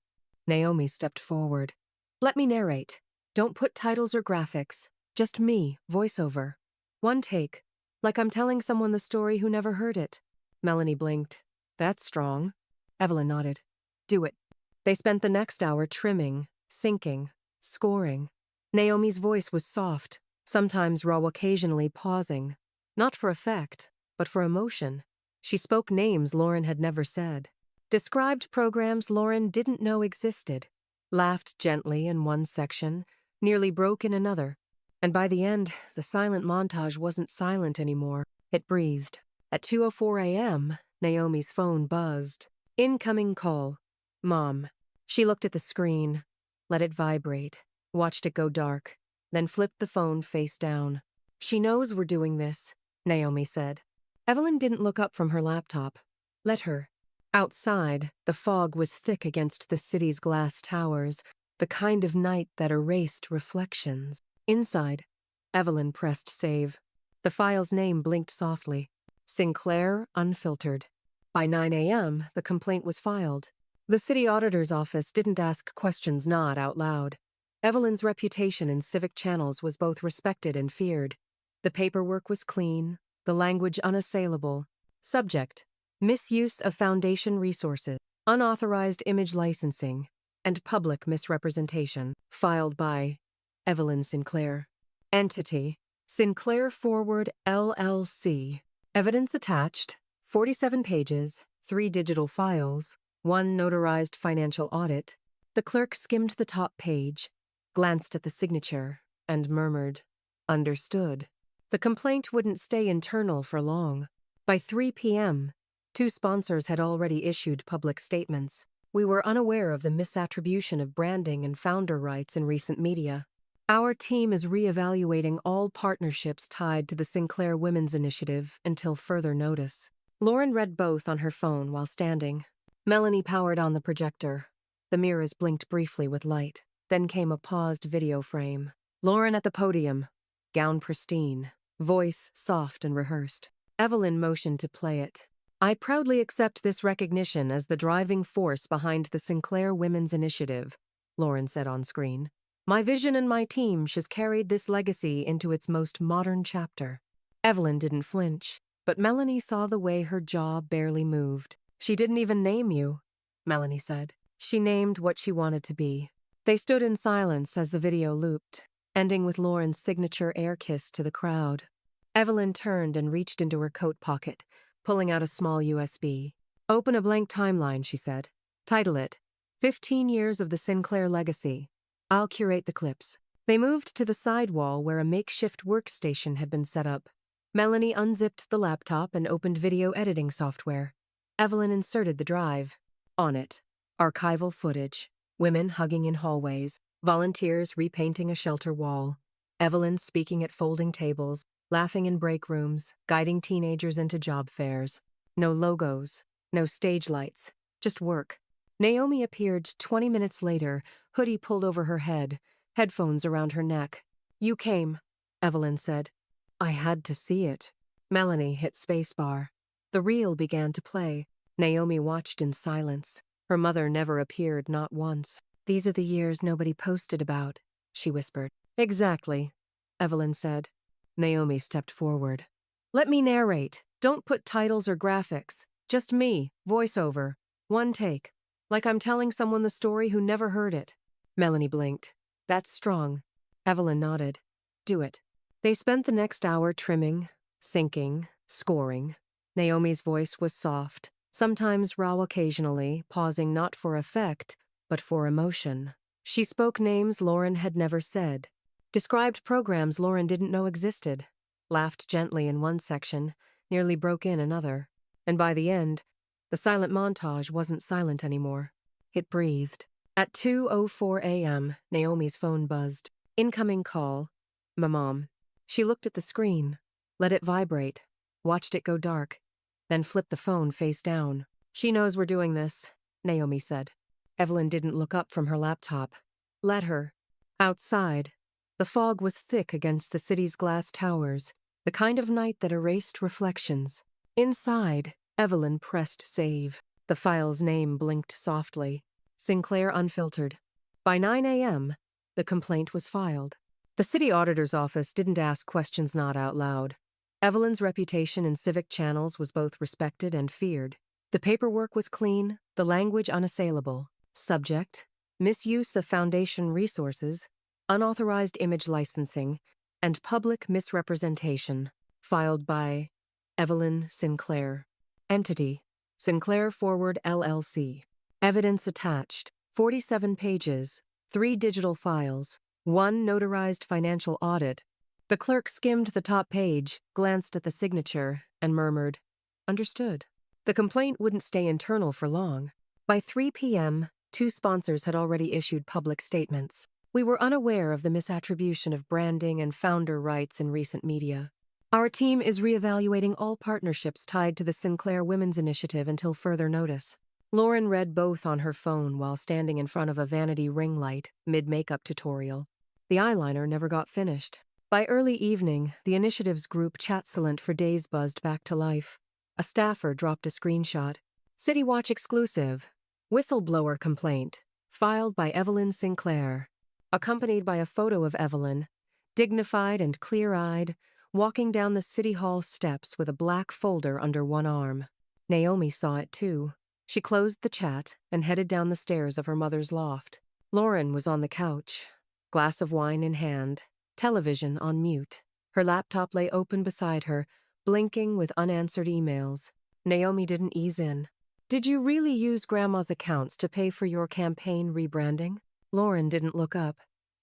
Speaker 1: Naomi stepped forward. "Let me narrate. Don't put titles or graphics. Just me, voiceover. One take, like I'm telling someone the story who never heard it." Melanie blinked. "That's strong." Evelyn nodded. "Do it." They spent the next hour trimming, syncing, scoring. Naomi's voice was soft, sometimes raw, occasionally pausing. Not for effect, but for emotion. She spoke names Lauren had never said. Described programs Lauren didn't know existed. Laughed gently in one section, nearly broke in another. And by the end, the silent montage wasn't silent anymore. It breathed. At 2:04 a.m., Naomi's phone buzzed. "Incoming call. Mom." She looked at the screen, let it vibrate, watched it go dark, then flipped the phone face down. "She knows we're doing this," Naomi said. Evelyn didn't look up from her laptop. Let her. Outside, the fog was thick against the city's glass towers, the kind of night that erased reflections. Inside, Evelyn pressed save. The file's name blinked softly. Sinclair Unfiltered. By 9 a.m., the complaint was filed. The city auditor's office didn't ask questions not out loud. Evelyn's reputation in civic channels was both respected and feared. The paperwork was clean, the language unassailable. Subject: misuse of foundation resources, unauthorized image licensing, and public misrepresentation. Filed by Evelyn Sinclair. Entity: Sinclair Forward LLC. Evidence attached: 47 pages, 3 digital files, 1 notarized financial audit. The clerk skimmed the top page, glanced at the signature, and murmured, "Understood." The complaint wouldn't stay internal for long. By 3 p.m., 2 sponsors had already issued public statements. "We were unaware of the misattribution of branding and founder rights in recent media. Our team is reevaluating all partnerships tied to the Sinclair Women's Initiative until further notice." Lauren read both on her phone while standing. Melanie powered on the projector. The mirrors blinked briefly with light. Then came a paused video frame. Lauren at the podium, gown pristine, voice soft and rehearsed. Evelyn motioned to play it. "I proudly accept this recognition as the driving force behind the Sinclair Women's Initiative," Lauren said on screen. "My vision and my team has carried this legacy into its most modern chapter." Evelyn didn't flinch, but Melanie saw the way her jaw barely moved. "She didn't even name you," Melanie said. "She named what she wanted to be." They stood in silence as the video looped, ending with Lauren's signature air kiss to the crowd. Evelyn turned and reached into her coat pocket, pulling out a small USB. "Open a blank timeline," she said. "Title it, 15 Years of the Sinclair Legacy. I'll curate the clips." They moved to the side wall where a makeshift workstation had been set up. Melanie unzipped the laptop and opened video editing software. Evelyn inserted the drive. On it, archival footage, women hugging in hallways, volunteers repainting a shelter wall, Evelyn speaking at folding tables, laughing in break rooms, guiding teenagers into job fairs. No logos, no stage lights, just work. Naomi appeared 20 minutes later, hoodie pulled over her head, headphones around her neck. "You came," Evelyn said. "I had to see it." Melanie hit spacebar. The reel began to play. Naomi watched in silence. Her mother never appeared, not once. "These are the years nobody posted about," she whispered. "Exactly," Evelyn said. Naomi stepped forward. "Let me narrate. Don't put titles or graphics. Just me, voiceover. One take, like I'm telling someone the story who never heard it." Melanie blinked. "That's strong." Evelyn nodded. "Do it." They spent the next hour trimming, syncing, scoring. Naomi's voice was soft, sometimes raw occasionally, pausing not for effect, but for emotion. She spoke names Lauren had never said. Described programs Lauren didn't know existed. Laughed gently in one section, nearly broke in another. And by the end, The silent montage wasn't silent anymore. It breathed. At 2:04 a.m., Naomi's phone buzzed. Incoming call. My mom. She looked at the screen, let it vibrate, watched it go dark, then flipped the phone face down. She knows we're doing this, Naomi said. Evelyn didn't look up from her laptop. Let her. Outside, the fog was thick against the city's glass towers, the kind of night that erased reflections. Inside, Evelyn pressed save. The file's name blinked softly. Sinclair Unfiltered. By 9 a.m., the complaint was filed. The city auditor's office didn't ask questions not out loud. Evelyn's reputation in civic channels was both respected and feared. The paperwork was clean, the language unassailable. Subject: misuse of foundation resources, unauthorized image licensing, and public misrepresentation. Filed by Evelyn Sinclair. Entity: Sinclair Forward LLC. Evidence attached: 47 pages, 3 digital files, 1 notarized financial audit. The clerk skimmed the top page, glanced at the signature, and murmured, "Understood." The complaint wouldn't stay internal for long. By 3 p.m., 2 sponsors had already issued public statements. We were unaware of the misattribution of branding and founder rights in recent media. Our team is reevaluating all partnerships tied to the Sinclair Women's Initiative until further notice. Lauren read both on her phone while standing in front of a vanity ring light, mid-makeup tutorial. The eyeliner never got finished. By early evening, the initiative's group chat-silent for days buzzed back to life. A staffer dropped a screenshot. City Watch exclusive. Whistleblower complaint. Filed by Evelyn Sinclair. Accompanied by a photo of Evelyn, dignified and clear-eyed, walking down the City Hall steps with a black folder under one arm. Naomi saw it too. She closed the chat and headed down the stairs of her mother's loft. Lauren was on the couch, glass of wine in hand, television on mute. Her laptop lay open beside her, blinking with unanswered emails. Naomi didn't ease in. "Did you really use Grandma's accounts to pay for your campaign rebranding?" Lauren didn't look up.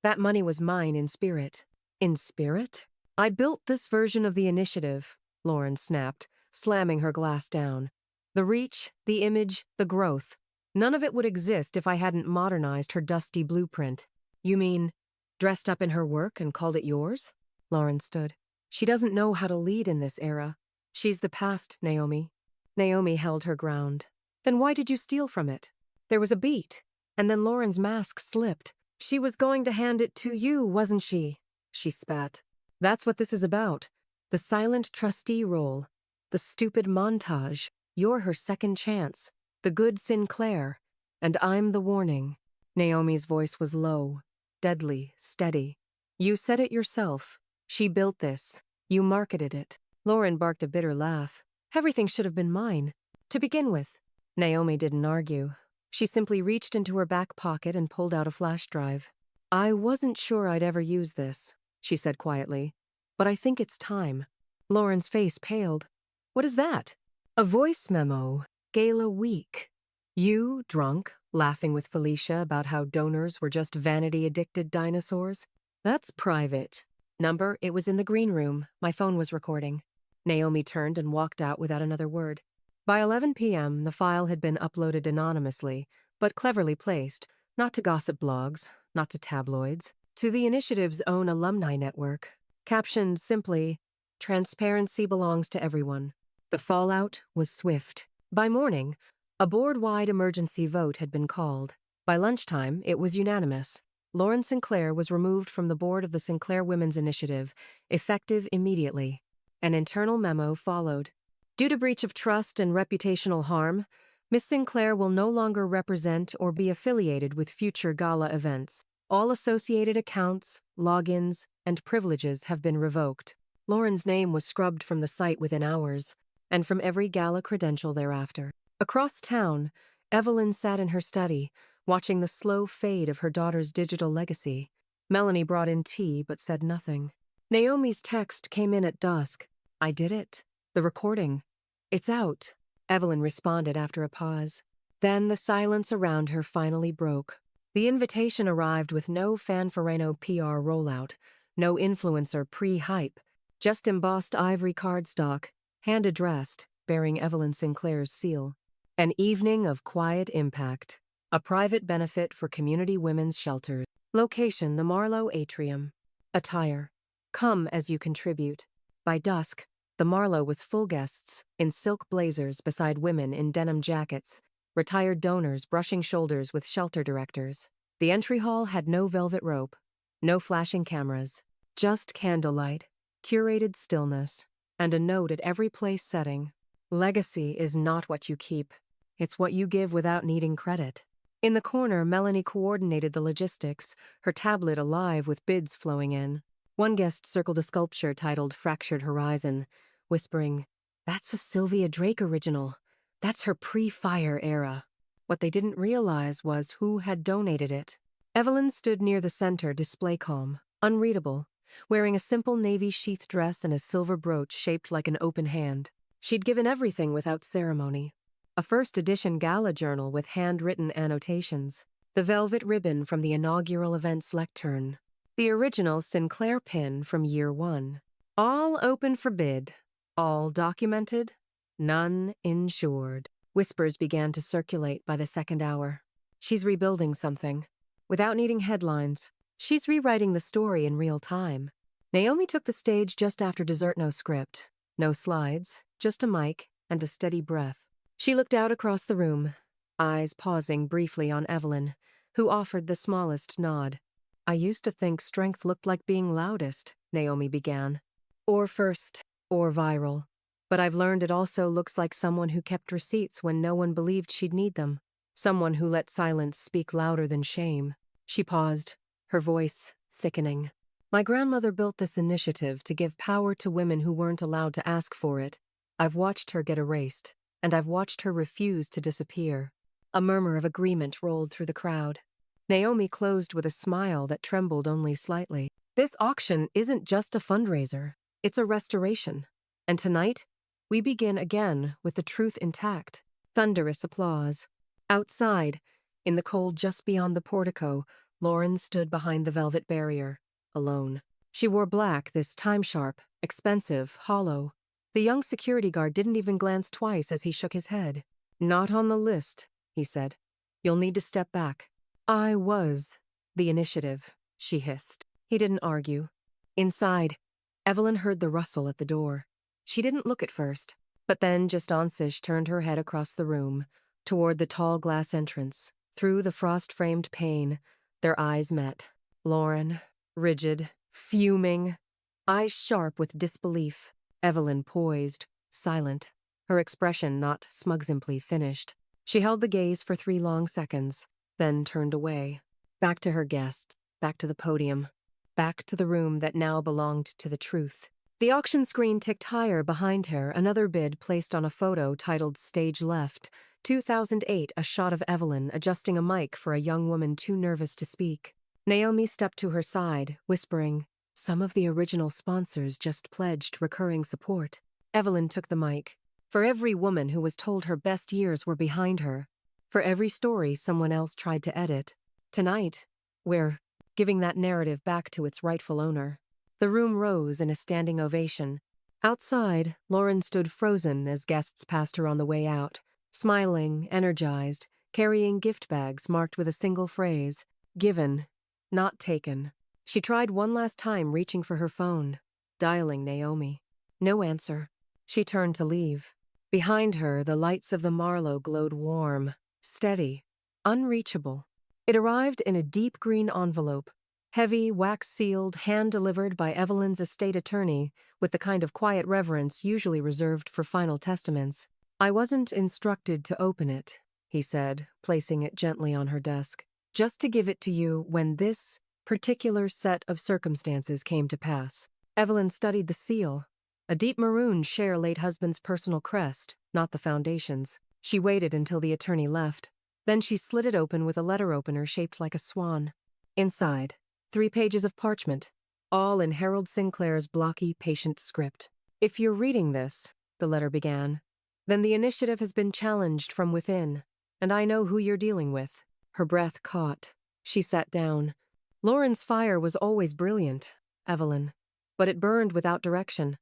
Speaker 1: "That money was mine in spirit." "In spirit?" "I built this version of the initiative," Lauren snapped, slamming her glass down. "The reach, the image, the growth. None of it would exist if I hadn't modernized her dusty blueprint." "You mean, dressed up in her work and called it yours?" Lauren stood. "She doesn't know how to lead in this era. She's the past, Naomi." Naomi held her ground. "Then why did you steal from it?" There was a beat, and then Lauren's mask slipped. "She was going to hand it to you, wasn't she?" She spat. "That's what this is about. The silent trustee role. The stupid montage. You're her second chance. The good Sinclair. And I'm the warning." Naomi's voice was low, deadly, steady. "You said it yourself. She built this. You marketed it." Lauren barked a bitter laugh. "Everything should have been mine. To begin with." Naomi didn't argue. She simply reached into her back pocket and pulled out a flash drive. "I wasn't sure I'd ever use this," she said quietly. "But I think it's time." Lauren's face paled. "What is that?" "A voice memo. Gala week. You, drunk, laughing with Felicia about how donors were just vanity-addicted dinosaurs. That's private. Number, it was in the green room. My phone was recording." Naomi turned and walked out without another word. By 11 p.m., the file had been uploaded anonymously, but cleverly placed, not to gossip blogs, not to tabloids, to the initiative's own alumni network, captioned simply, "Transparency belongs to everyone." The fallout was swift. By morning, a board-wide emergency vote had been called. By lunchtime, it was unanimous. Lauren Sinclair was removed from the board of the Sinclair Women's Initiative, effective immediately. An internal memo followed. "Due to breach of trust and reputational harm, Ms. Sinclair will no longer represent or be affiliated with future Gala events. All associated accounts, logins, and privileges have been revoked." Lauren's name was scrubbed from the site within hours, and from every Gala credential thereafter. Across town, Evelyn sat in her study, watching the slow fade of her daughter's digital legacy. Melanie brought in tea but said nothing. Naomi's text came in at dusk. "I did it. The recording. It's out." Evelyn responded after a pause. Then the silence around her finally broke. The invitation arrived with no fanfarino PR rollout, no influencer pre-hype, just embossed ivory cardstock, hand-addressed, bearing Evelyn Sinclair's seal. An evening of quiet impact. A private benefit for community women's shelters. Location: the Marlowe Atrium. Attire: come as you contribute. By dusk, the Marlowe was full guests, in silk blazers beside women in denim jackets, retired donors brushing shoulders with shelter directors. The entry hall had no velvet rope, no flashing cameras, just candlelight, curated stillness, and a note at every place setting. Legacy is not what you keep. It's what you give without needing credit. In the corner, Melanie coordinated the logistics, her tablet alive with bids flowing in. One guest circled a sculpture titled Fractured Horizon, whispering, "That's a Sylvia Drake original. That's her pre-fire era." What they didn't realize was who had donated it. Evelyn stood near the center display com, unreadable, wearing a simple navy sheath dress and a silver brooch shaped like an open hand. She'd given everything without ceremony. A first-edition Gala journal with handwritten annotations, the velvet ribbon from the inaugural event's lectern, the original Sinclair pin from year one. All open for bid, all documented, none insured. Whispers began to circulate by the second hour. She's rebuilding something. Without needing headlines, she's rewriting the story in real time. Naomi took the stage just after dessert. No script, no slides, just a mic and a steady breath. She looked out across the room, eyes pausing briefly on Evelyn, who offered the smallest nod. "I used to think strength looked like being loudest," Naomi began. "Or first, or viral. But I've learned it also looks like someone who kept receipts when no one believed she'd need them. Someone who let silence speak louder than shame." She paused, her voice thickening. "My grandmother built this initiative to give power to women who weren't allowed to ask for it. I've watched her get erased, and I've watched her refuse to disappear." A murmur of agreement rolled through the crowd. Naomi closed with a smile that trembled only slightly. "This auction isn't just a fundraiser, it's a restoration. And tonight, we begin again with the truth intact." Thunderous applause. Outside, in the cold just beyond the portico, Lauren stood behind the velvet barrier, alone. She wore black, this time sharp, expensive, hollow. The young security guard didn't even glance twice as he shook his head. "Not on the list," he said. "You'll need to step back." "I was the initiative," she hissed. He didn't argue. Inside, Evelyn heard the rustle at the door. She didn't look at first, but then just Onsish turned her head across the room, toward the tall glass entrance. Through the frost-framed pane, their eyes met. Lauren, rigid, fuming, eyes sharp with disbelief. Evelyn poised, silent, her expression not smug simply finished. She held the gaze for 3 long seconds, then turned away. Back to her guests, back to the podium, back to the room that now belonged to the truth. The auction screen ticked higher behind her, another bid placed on a photo titled Stage Left, 2008, a shot of Evelyn adjusting a mic for a young woman too nervous to speak. Naomi stepped to her side, whispering, "Some of the original sponsors just pledged recurring support." Evelyn took the mic. For every woman who was told her best years were behind her, for every story someone else tried to edit, tonight, we're giving that narrative back to its rightful owner. The room rose in a standing ovation. Outside, Lauren stood frozen as guests passed her on the way out, smiling, energized, carrying gift bags marked with a single phrase, "Given, not taken." She tried one last time reaching for her phone, dialing Naomi. No answer. She turned to leave. Behind her, the lights of the Marlowe glowed warm, steady, unreachable. It arrived in a deep green envelope, heavy, wax-sealed, hand-delivered by Evelyn's estate attorney, with the kind of quiet reverence usually reserved for final testaments. "I wasn't instructed to open it," he said, placing it gently on her desk. "Just to give it to you when this particular set of circumstances came to pass." Evelyn studied the seal. A deep maroon share late husband's personal crest, not the foundation's. She waited until the attorney left. Then she slid it open with a letter opener shaped like a swan. Inside, 3 pages of parchment, all in Harold Sinclair's blocky, patient script. "If you're reading this," the letter began, "then the initiative has been challenged from within, and I know who you're dealing with." Her breath caught. She sat down. "Lauren's fire was always brilliant, Evelyn, but it burned without direction.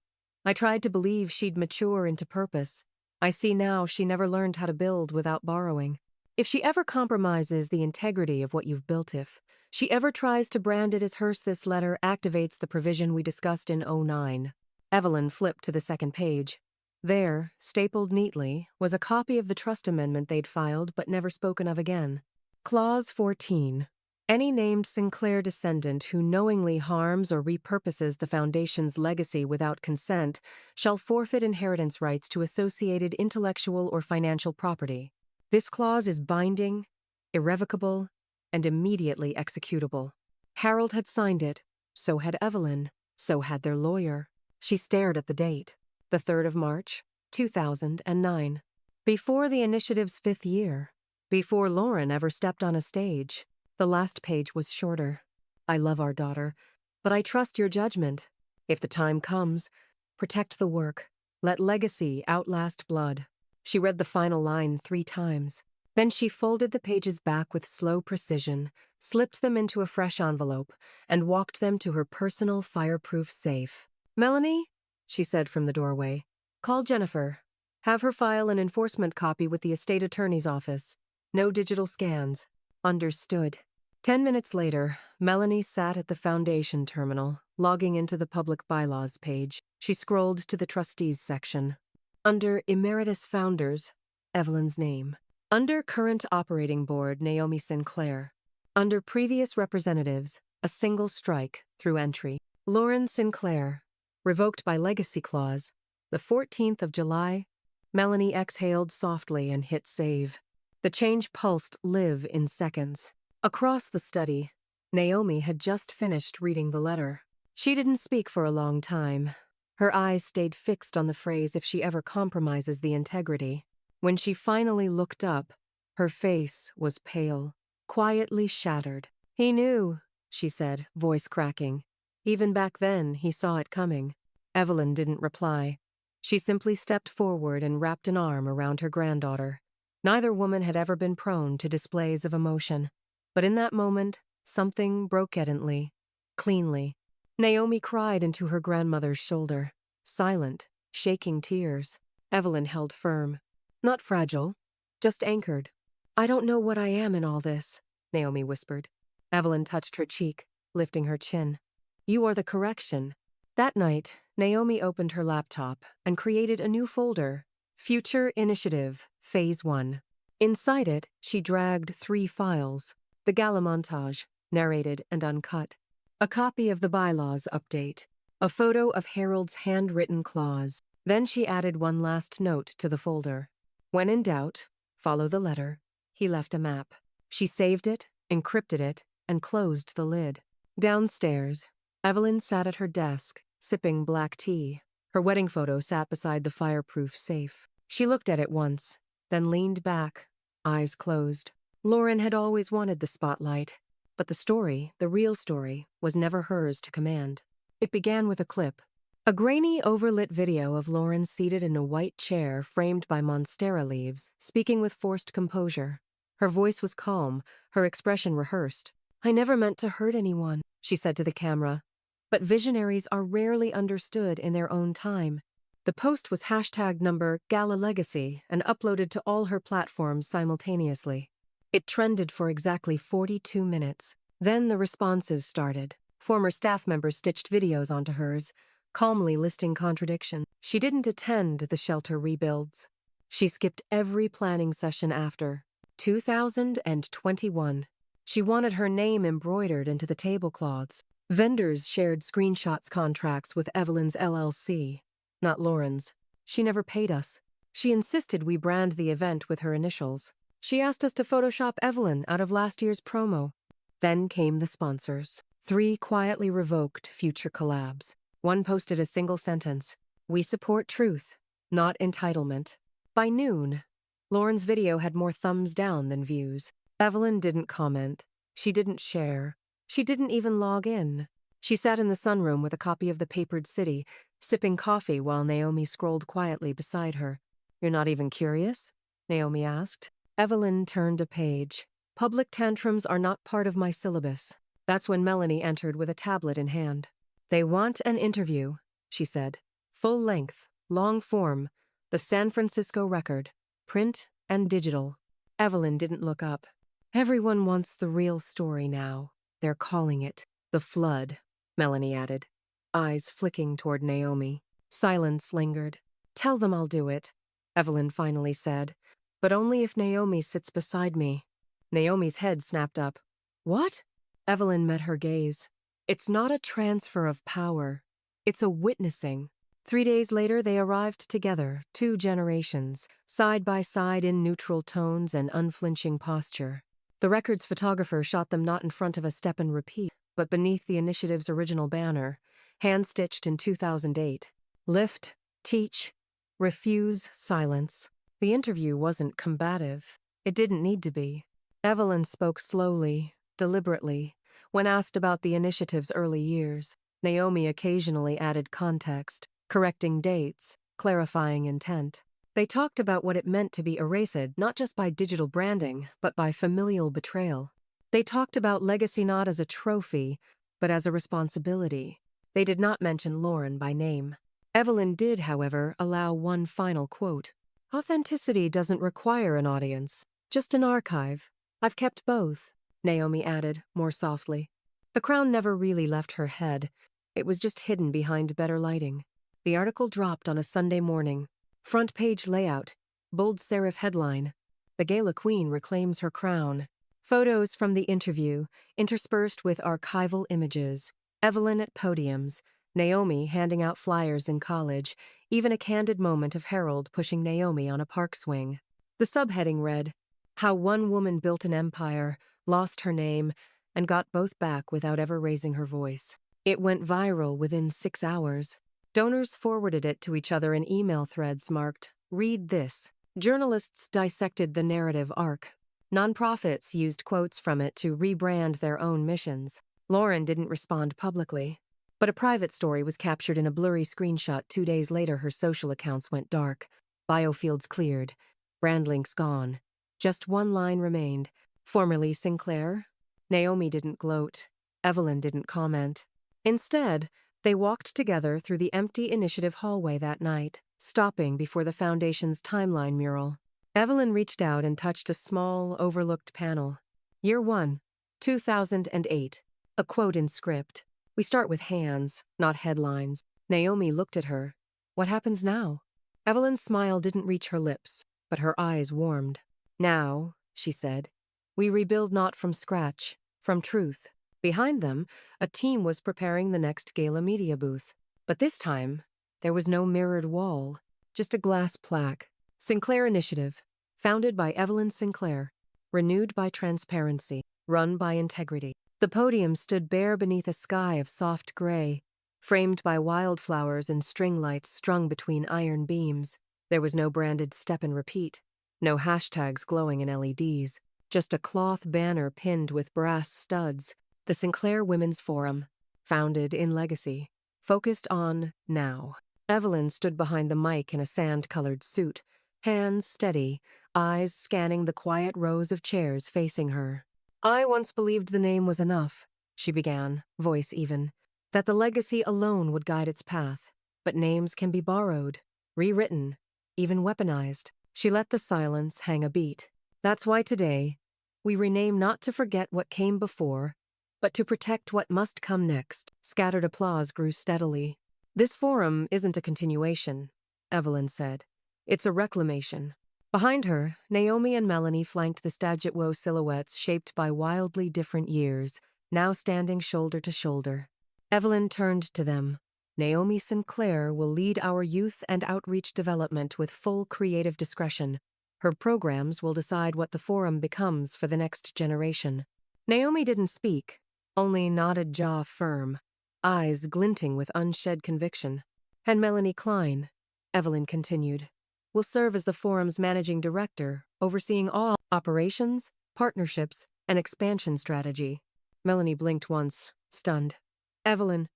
Speaker 1: I tried to believe she'd mature into purpose, I see now she never learned how to build without borrowing. If she ever compromises the integrity of what you've built, if she ever tries to brand it as hers, this letter activates the provision we discussed in '09. Evelyn flipped to the second page. There, stapled neatly, was a copy of the trust amendment they'd filed but never spoken of again. Clause 14. Any named Sinclair descendant who knowingly harms or repurposes the Foundation's legacy without consent shall forfeit inheritance rights to associated intellectual or financial property. This clause is binding, irrevocable, and immediately executable. Harold had signed it, so had Evelyn, so had their lawyer. She stared at the date, the 3rd of March, 2009. Before the initiative's 5th year, before Lauren ever stepped on a stage. The last page was shorter. I love our daughter, but I trust your judgment. If the time comes, protect the work. Let legacy outlast blood. She read the final line 3 times. Then she folded the pages back with slow precision, slipped them into a fresh envelope, and walked them to her personal fireproof safe. "Melanie," she said from the doorway, "call Jennifer. Have her file an enforcement copy with the estate attorney's office. No digital scans." Understood. 10 minutes later, Melanie sat at the Foundation terminal, logging into the public bylaws page. She scrolled to the trustees section. Under Emeritus Founders, Evelyn's name. Under Current Operating Board, Naomi Sinclair. Under Previous Representatives, a single strike through entry. Lauren Sinclair. Revoked by Legacy Clause. The 14th of July. Melanie exhaled softly and hit save. The change pulsed live in seconds. Across the study, Naomi had just finished reading the letter. She didn't speak for a long time. Her eyes stayed fixed on the phrase, "if she ever compromises the integrity." When she finally looked up, her face was pale, quietly shattered. "He knew," she said, voice cracking. Even back then, he saw it coming. Evelyn didn't reply. She simply stepped forward and wrapped an arm around her granddaughter. Neither woman had ever been prone to displays of emotion. But in that moment, something broke evidently, cleanly. Naomi cried into her grandmother's shoulder, silent, shaking tears. Evelyn held firm. Not fragile, just anchored. "I don't know what I am in all this," Naomi whispered. Evelyn touched her cheek, lifting her chin. "You are the correction." That night, Naomi opened her laptop and created a new folder, Future Initiative, Phase 1. Inside it, she dragged 3 files. The Gala montage, narrated and uncut. A copy of the bylaws update. A photo of Harold's handwritten clause. Then she added one last note to the folder. When in doubt, follow the letter. He left a map. She saved it, encrypted it, and closed the lid. Downstairs, Evelyn sat at her desk, sipping black tea. Her wedding photo sat beside the fireproof safe. She looked at it once, then leaned back, eyes closed. Lauren had always wanted the spotlight, but the story, the real story, was never hers to command. It began with a clip. A grainy, overlit video of Lauren seated in a white chair framed by monstera leaves, speaking with forced composure. Her voice was calm, her expression rehearsed. "I never meant to hurt anyone," she said to the camera. But visionaries are rarely understood in their own time. The post was hashtag number Gala Legacy and uploaded to all her platforms simultaneously. It trended for exactly 42 minutes. Then the responses started. Former staff members stitched videos onto hers, calmly listing contradictions. She didn't attend the shelter rebuilds. She skipped every planning session after. 2021. She wanted her name embroidered into the tablecloths. Vendors shared screenshots contracts with Evelyn's LLC, not Lauren's. "She never paid us." She insisted we brand the event with her initials. She asked us to Photoshop Evelyn out of last year's promo. Then came the sponsors. 3 quietly revoked future collabs. One posted a single sentence: "We support truth, not entitlement." By noon, Lauren's video had more thumbs down than views. Evelyn didn't comment. She didn't share. She didn't even log in. She sat in the sunroom with a copy of The Papered City, sipping coffee while Naomi scrolled quietly beside her. "You're not even curious?" Naomi asked. Evelyn turned a page. "Public tantrums are not part of my syllabus." That's when Melanie entered with a tablet in hand. "They want an interview," she said. "Full length, long form, The San Francisco Record, print and digital. Evelyn didn't look up. Everyone wants the real story now. They're calling it The Flood, Melanie added, eyes flicking toward Naomi. Silence lingered. Tell them I'll do it, Evelyn finally said, but only if Naomi sits beside me. Naomi's head snapped up. What? Evelyn met her gaze. It's not a transfer of power. It's a witnessing. 3 days later, they arrived together, 2 generations, side by side in neutral tones and unflinching posture. The record's photographer shot them not in front of a step and repeat, but beneath the initiative's original banner, hand-stitched in 2008. Lift, teach, refuse, silence. The interview wasn't combative. It didn't need to be. Evelyn spoke slowly, deliberately. When asked about the initiative's early years, Naomi occasionally added context, correcting dates, clarifying intent. They talked about what it meant to be erased not just by digital branding, but by familial betrayal. They talked about legacy not as a trophy, but as a responsibility. They did not mention Lauren by name. Evelyn did, however, allow one final quote. Authenticity doesn't require an audience, just an archive. I've kept both, Naomi added, more softly. The crown never really left her head. It was just hidden behind better lighting. The article dropped on a Sunday morning. Front page layout, bold serif headline. The Gala Queen reclaims her crown. Photos from the interview, interspersed with archival images. Evelyn at podiums, Naomi handing out flyers in college, even a candid moment of Harold pushing Naomi on a park swing. The subheading read, How One Woman Built an Empire, Lost Her Name, and Got Both Back Without Ever Raising Her Voice. It went viral within 6 hours. Donors forwarded it to each other in email threads marked, Read This. Journalists dissected the narrative arc. Nonprofits used quotes from it to rebrand their own missions. Lauren didn't respond publicly, but a private story was captured in a blurry screenshot 2 days later. Her social accounts went dark. Biofields cleared. Brand links gone. Just one line remained. Formerly Sinclair. Naomi didn't gloat. Evelyn didn't comment. Instead, they walked together through the empty initiative hallway that night, stopping before the Foundation's timeline mural. Evelyn reached out and touched a small, overlooked panel. Year 1, 2008. A quote in script. We start with hands, not headlines. Naomi looked at her. What happens now? Evelyn's smile didn't reach her lips, but her eyes warmed. Now, she said, we rebuild not from scratch, from truth. Behind them, a team was preparing the next Gala media booth. But this time, there was no mirrored wall, just a glass plaque. Sinclair Initiative, founded by Evelyn Sinclair, renewed by transparency, run by integrity. The podium stood bare beneath a sky of soft gray, framed by wildflowers and string lights strung between iron beams. There was no branded step and repeat, no hashtags glowing in LEDs, just a cloth banner pinned with brass studs. The Sinclair Women's Forum, founded in legacy, focused on now. Evelyn stood behind the mic in a sand-colored suit, hands steady, eyes scanning the quiet rows of chairs facing her. I once believed the name was enough, she began, voice even, that the legacy alone would guide its path. But names can be borrowed, rewritten, even weaponized. She let the silence hang a beat. That's why today, we rename not to forget what came before, but to protect what must come next. Scattered applause grew steadily. This forum isn't a continuation, Evelyn said. It's a reclamation. Behind her, Naomi and Melanie flanked the statuette silhouettes shaped by wildly different years, now standing shoulder to shoulder. Evelyn turned to them. Naomi Sinclair will lead our youth and outreach development with full creative discretion. Her programs will decide what the forum becomes for the next generation. Naomi didn't speak, only nodded, jaw firm, eyes glinting with unshed conviction. And Melanie Klein, Evelyn continued, will serve as the forum's managing director, overseeing all operations, partnerships, and expansion strategy. Melanie blinked once, stunned. Evelyn,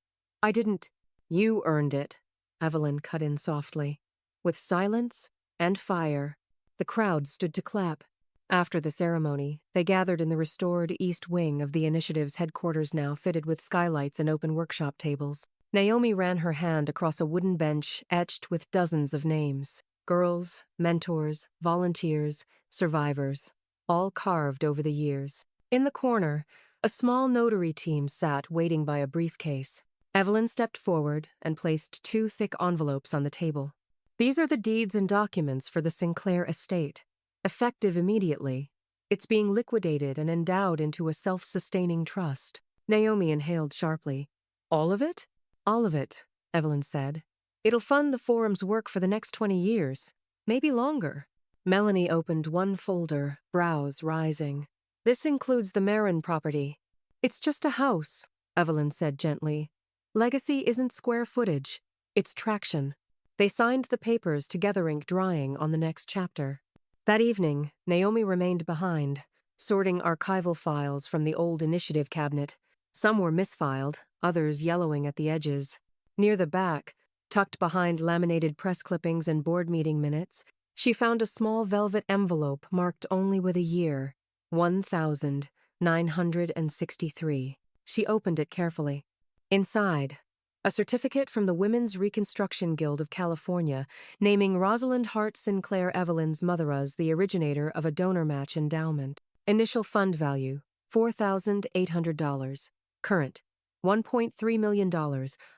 Speaker 1: I didn't. You earned it, Evelyn cut in softly. With silence and fire, the crowd stood to clap. After the ceremony, they gathered in the restored east wing of the initiative's headquarters, now fitted with skylights and open workshop tables. Naomi ran her hand across a wooden bench etched with dozens of names. Girls, mentors, volunteers, survivors, all carved over the years. In the corner, a small notary team sat waiting by a briefcase. Evelyn stepped forward and placed 2 thick envelopes on the table. These are the deeds and documents for the Sinclair estate. Effective immediately. It's being liquidated and endowed into a self-sustaining trust. Naomi inhaled sharply. All of it? All of it, Evelyn said. It'll fund the forum's work for the next 20 years. Maybe longer. Melanie opened one folder, brows rising. This includes the Marin property. It's just a house, Evelyn said gently. Legacy isn't square footage. It's traction. They signed the papers, together ink drying on the next chapter. That evening, Naomi remained behind, sorting archival files from the old initiative cabinet. Some were misfiled, others yellowing at the edges. Near the back, tucked behind laminated press clippings and board meeting minutes, she found a small velvet envelope marked only with a year, 1963. She opened it carefully. Inside, a certificate from the Women's Reconstruction Guild of California naming Rosalind Hart Sinclair Evelyn's mother as the originator of a donor match endowment. Initial fund value, $4,800. Current, $1.3 million,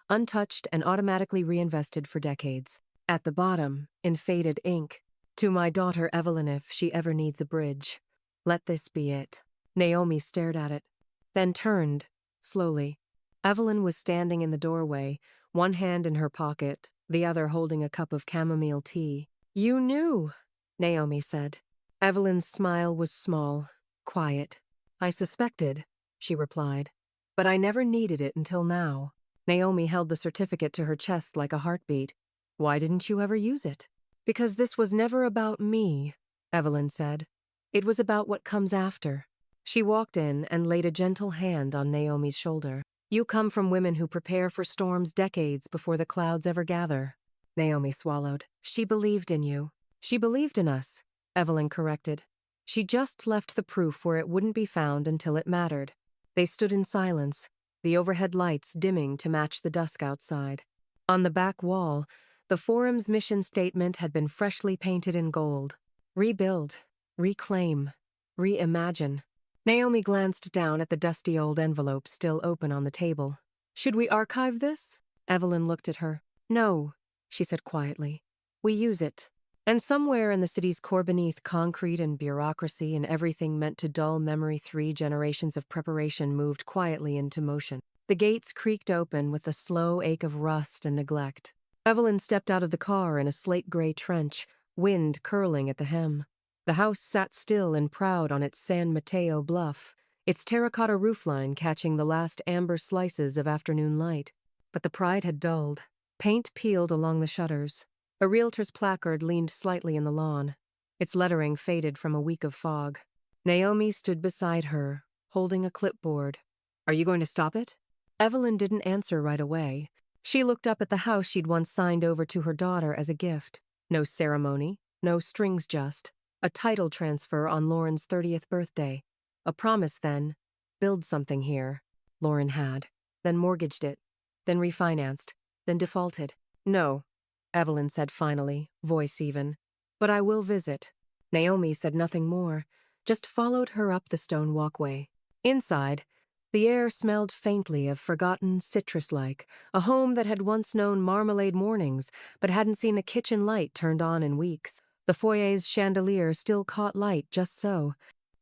Speaker 1: untouched and automatically reinvested for decades. At the bottom, in faded ink, to my daughter Evelyn if she ever needs a bridge. Let this be it. Naomi stared at it, then turned, slowly. Evelyn was standing in the doorway, one hand in her pocket, the other holding a cup of chamomile tea. You knew, Naomi said. Evelyn's smile was small, quiet. I suspected, she replied. But I never needed it until now. Naomi held the certificate to her chest like a heartbeat. Why didn't you ever use it? Because this was never about me, Evelyn said. It was about what comes after. She walked in and laid a gentle hand on Naomi's shoulder. You come from women who prepare for storms decades before the clouds ever gather. Naomi swallowed. She believed in you. She believed in us, Evelyn corrected. She just left the proof where it wouldn't be found until it mattered. They stood in silence, the overhead lights dimming to match the dusk outside. On the back wall, the forum's mission statement had been freshly painted in gold. Rebuild, reclaim, reimagine. Naomi glanced down at the dusty old envelope still open on the table. Should we archive this? Evelyn looked at her. No, she said quietly. We use it. And somewhere in the city's core beneath concrete and bureaucracy and everything meant to dull memory, 3 generations of preparation moved quietly into motion. The gates creaked open with the slow ache of rust and neglect. Evelyn stepped out of the car in a slate-gray trench, wind curling at the hem. The house sat still and proud on its San Mateo bluff, its terracotta roofline catching the last amber slices of afternoon light. But the pride had dulled. Paint peeled along the shutters. A realtor's placard leaned slightly in the lawn. Its lettering faded from a week of fog. Naomi stood beside her, holding a clipboard. Are you going to stop it? Evelyn didn't answer right away. She looked up at the house she'd once signed over to her daughter as a gift. No ceremony, no strings just. A title transfer on Lauren's 30th birthday. A promise then, build something here. Lauren had. Then mortgaged it. Then refinanced. Then defaulted. No, Evelyn said finally, voice even. But I will visit. Naomi said nothing more, just followed her up the stone walkway. Inside, the air smelled faintly of forgotten citrus-like, a home that had once known marmalade mornings, but hadn't seen a kitchen light turned on in weeks. The foyer's chandelier still caught light just so.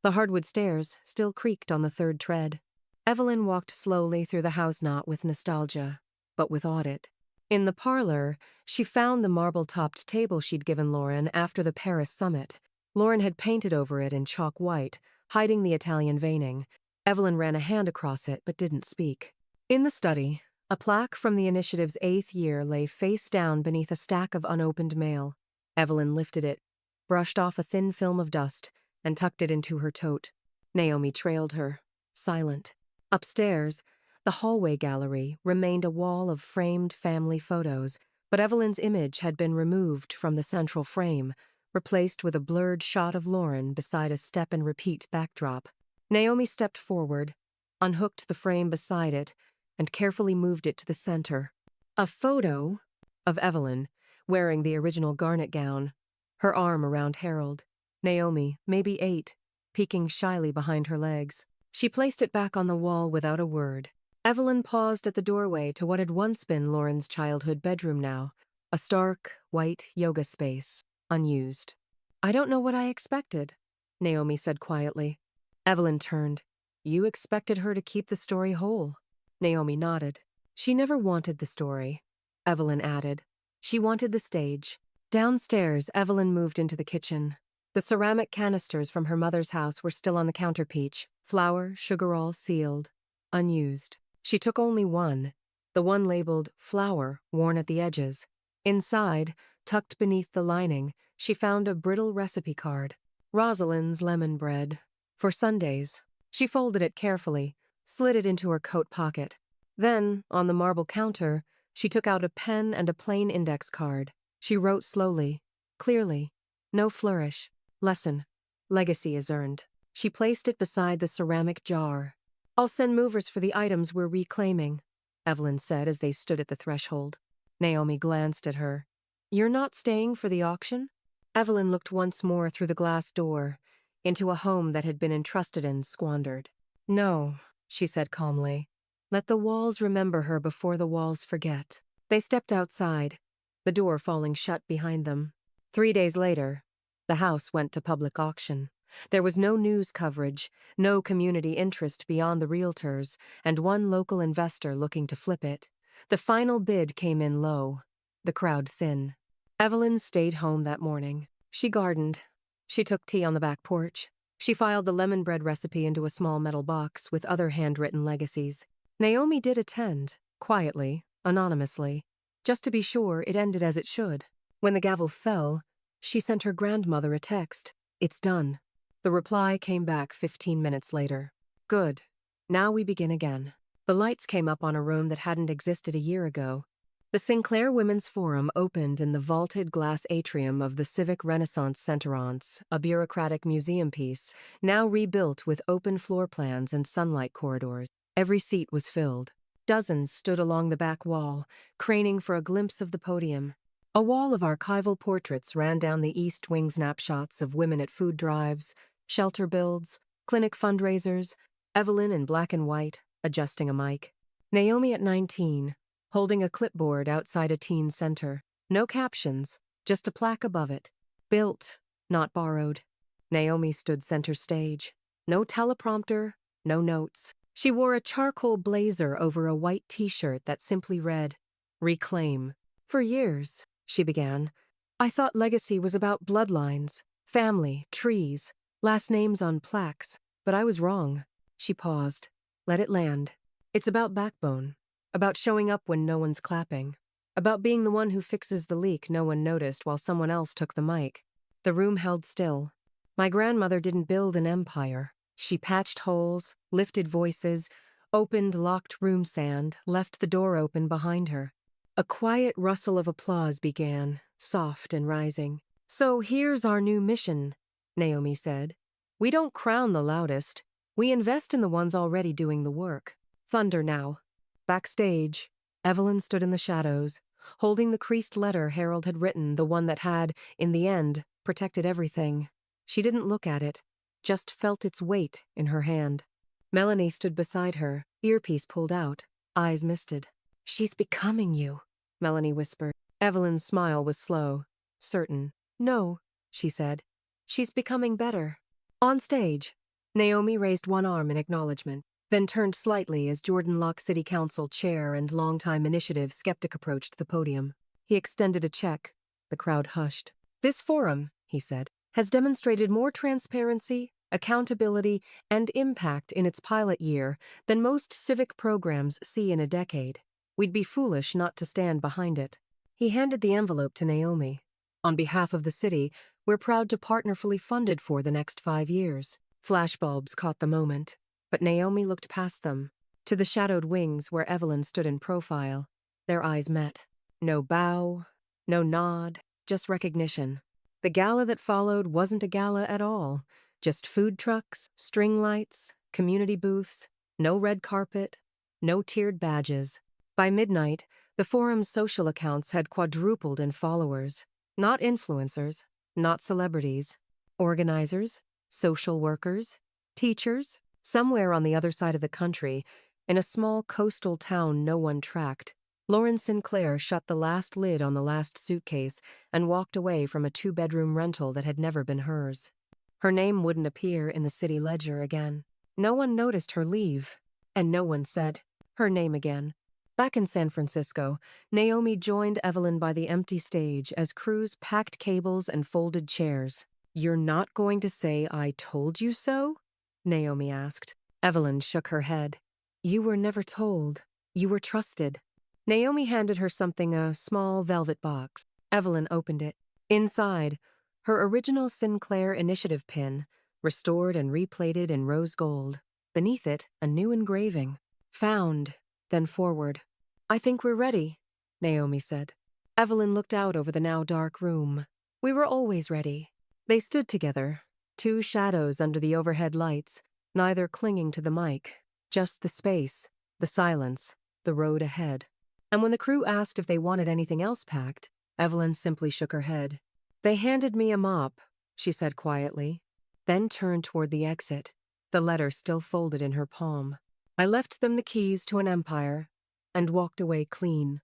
Speaker 1: The hardwood stairs still creaked on the 3rd tread. Evelyn walked slowly through the house, not with nostalgia, but with audit. In the parlor, she found the marble-topped table she'd given Lauren after the Paris summit. Lauren had painted over it in chalk white, hiding the Italian veining. Evelyn ran a hand across it but didn't speak. In the study, a plaque from the initiative's 8th year lay face down beneath a stack of unopened mail. Evelyn lifted it, brushed off a thin film of dust, and tucked it into her tote. Naomi trailed her, silent. Upstairs, the hallway gallery remained a wall of framed family photos, but Evelyn's image had been removed from the central frame, replaced with a blurred shot of Lauren beside a step-and-repeat backdrop. Naomi stepped forward, unhooked the frame beside it, and carefully moved it to the center. A photo of Evelyn, wearing the original garnet gown, her arm around Harold. Naomi, maybe 8, peeking shyly behind her legs. She placed it back on the wall without a word. Evelyn paused at the doorway to what had once been Lauren's childhood bedroom now, a stark, white yoga space, unused. "I don't know what I expected," Naomi said quietly. Evelyn turned. "You expected her to keep the story whole." Naomi nodded. "She never wanted the story," Evelyn added. "She wanted the stage." Downstairs, Evelyn moved into the kitchen. The ceramic canisters from her mother's house were still on the counterpeach, flour, sugar all sealed, unused. She took only one, the one labeled flour, worn at the edges. Inside, tucked beneath the lining, she found a brittle recipe card. Rosalind's lemon bread. For Sundays. She folded it carefully, slid it into her coat pocket. Then, on the marble counter, she took out a pen and a plain index card. She wrote slowly, clearly. No flourish. Lesson. Legacy is earned. She placed it beside the ceramic jar. "I'll send movers for the items we're reclaiming," Evelyn said as they stood at the threshold. Naomi glanced at her. "You're not staying for the auction?" Evelyn looked once more through the glass door, into a home that had been entrusted and squandered. "No," she said calmly. "Let the walls remember her before the walls forget." They stepped outside, the door falling shut behind them. 3 days later, the house went to public auction. There was no news coverage, no community interest beyond the realtors, and one local investor looking to flip it. The final bid came in low, the crowd thin. Evelyn stayed home that morning. She gardened. She took tea on the back porch. She filed the lemon bread recipe into a small metal box with other handwritten legacies. Naomi did attend, quietly, anonymously. Just to be sure, it ended as it should. When the gavel fell, she sent her grandmother a text. "It's done." The reply came back 15 minutes later. "Good. Now we begin again." The lights came up on a room that hadn't existed a year ago. The Sinclair Women's Forum opened in the vaulted glass atrium of the Civic Renaissance Centerance, a bureaucratic museum piece, now rebuilt with open floor plans and sunlight corridors. Every seat was filled. Dozens stood along the back wall, craning for a glimpse of the podium. A wall of archival portraits ran down the East Wing snapshots of women at food drives, shelter builds, clinic fundraisers, Evelyn in black and white, adjusting a mic. Naomi at 19, holding a clipboard outside a teen center. No captions, just a plaque above it. Built, not borrowed. Naomi stood center stage. No teleprompter, no notes. She wore a charcoal blazer over a white t-shirt that simply read, "Reclaim." "For years," she began, "I thought legacy was about bloodlines, family, trees, last names on plaques, but I was wrong." She paused. Let it land. "It's about backbone, about showing up when no one's clapping, about being the one who fixes the leak no one noticed while someone else took the mic." The room held still. "My grandmother didn't build an empire. She patched holes, lifted voices, opened locked room sand, left the door open behind her." A quiet rustle of applause began, soft and rising. "So here's our new mission," Naomi said. "We don't crown the loudest. We invest in the ones already doing the work. Thunder now." Backstage, Evelyn stood in the shadows, holding the creased letter Harold had written, the one that had, in the end, protected everything. She didn't look at it, just felt its weight in her hand. Melanie stood beside her, earpiece pulled out, eyes misted. "She's becoming you," Melanie whispered. Evelyn's smile was slow, certain. "No," she said. "She's becoming better." On stage, Naomi raised one arm in acknowledgement, then turned slightly as Jordan Lock City Council chair and longtime initiative skeptic approached the podium. He extended a check. The crowd hushed. "This forum," he said, "has demonstrated more transparency, accountability, and impact in its pilot year than most civic programs see in a decade. We'd be foolish not to stand behind it." He handed the envelope to Naomi. "On behalf of the city, we're proud to partner fully funded for the next 5 years." Flashbulbs caught the moment, but Naomi looked past them, to the shadowed wings where Evelyn stood in profile. Their eyes met. No bow, no nod, just recognition. The gala that followed wasn't a gala at all. Just food trucks, string lights, community booths, no red carpet, no tiered badges. By midnight, The forum's social accounts had quadrupled in followers. Not influencers, not celebrities. Organizers, social workers, teachers. Somewhere on the other side of the country, in a small coastal town no one tracked, Lauren Sinclair shut the last lid on the last suitcase and walked away from a two-bedroom rental that had never been hers. Her name wouldn't appear in the city ledger again. No one noticed her leave, and no one said her name again. Back in San Francisco, Naomi joined Evelyn by the empty stage as crews packed cables and folded chairs. "You're not going to say I told you so?" Naomi asked. Evelyn shook her head. "You were never told. You were trusted." Naomi handed her something, a small velvet box. Evelyn opened it. Inside, her original Sinclair Initiative pin, restored and replated in rose gold. Beneath it, a new engraving. "Found, then forward." "I think we're ready," Naomi said. Evelyn looked out over the now dark room. "We were always ready." They stood together, two shadows under the overhead lights, neither clinging to the mic, just the space, the silence, the road ahead. And when the crew asked if they wanted anything else packed, Evelyn simply shook her head. "They handed me a mop," she said quietly, then turned toward the exit, the letter still folded in her palm. "I left them the keys to an empire and walked away clean."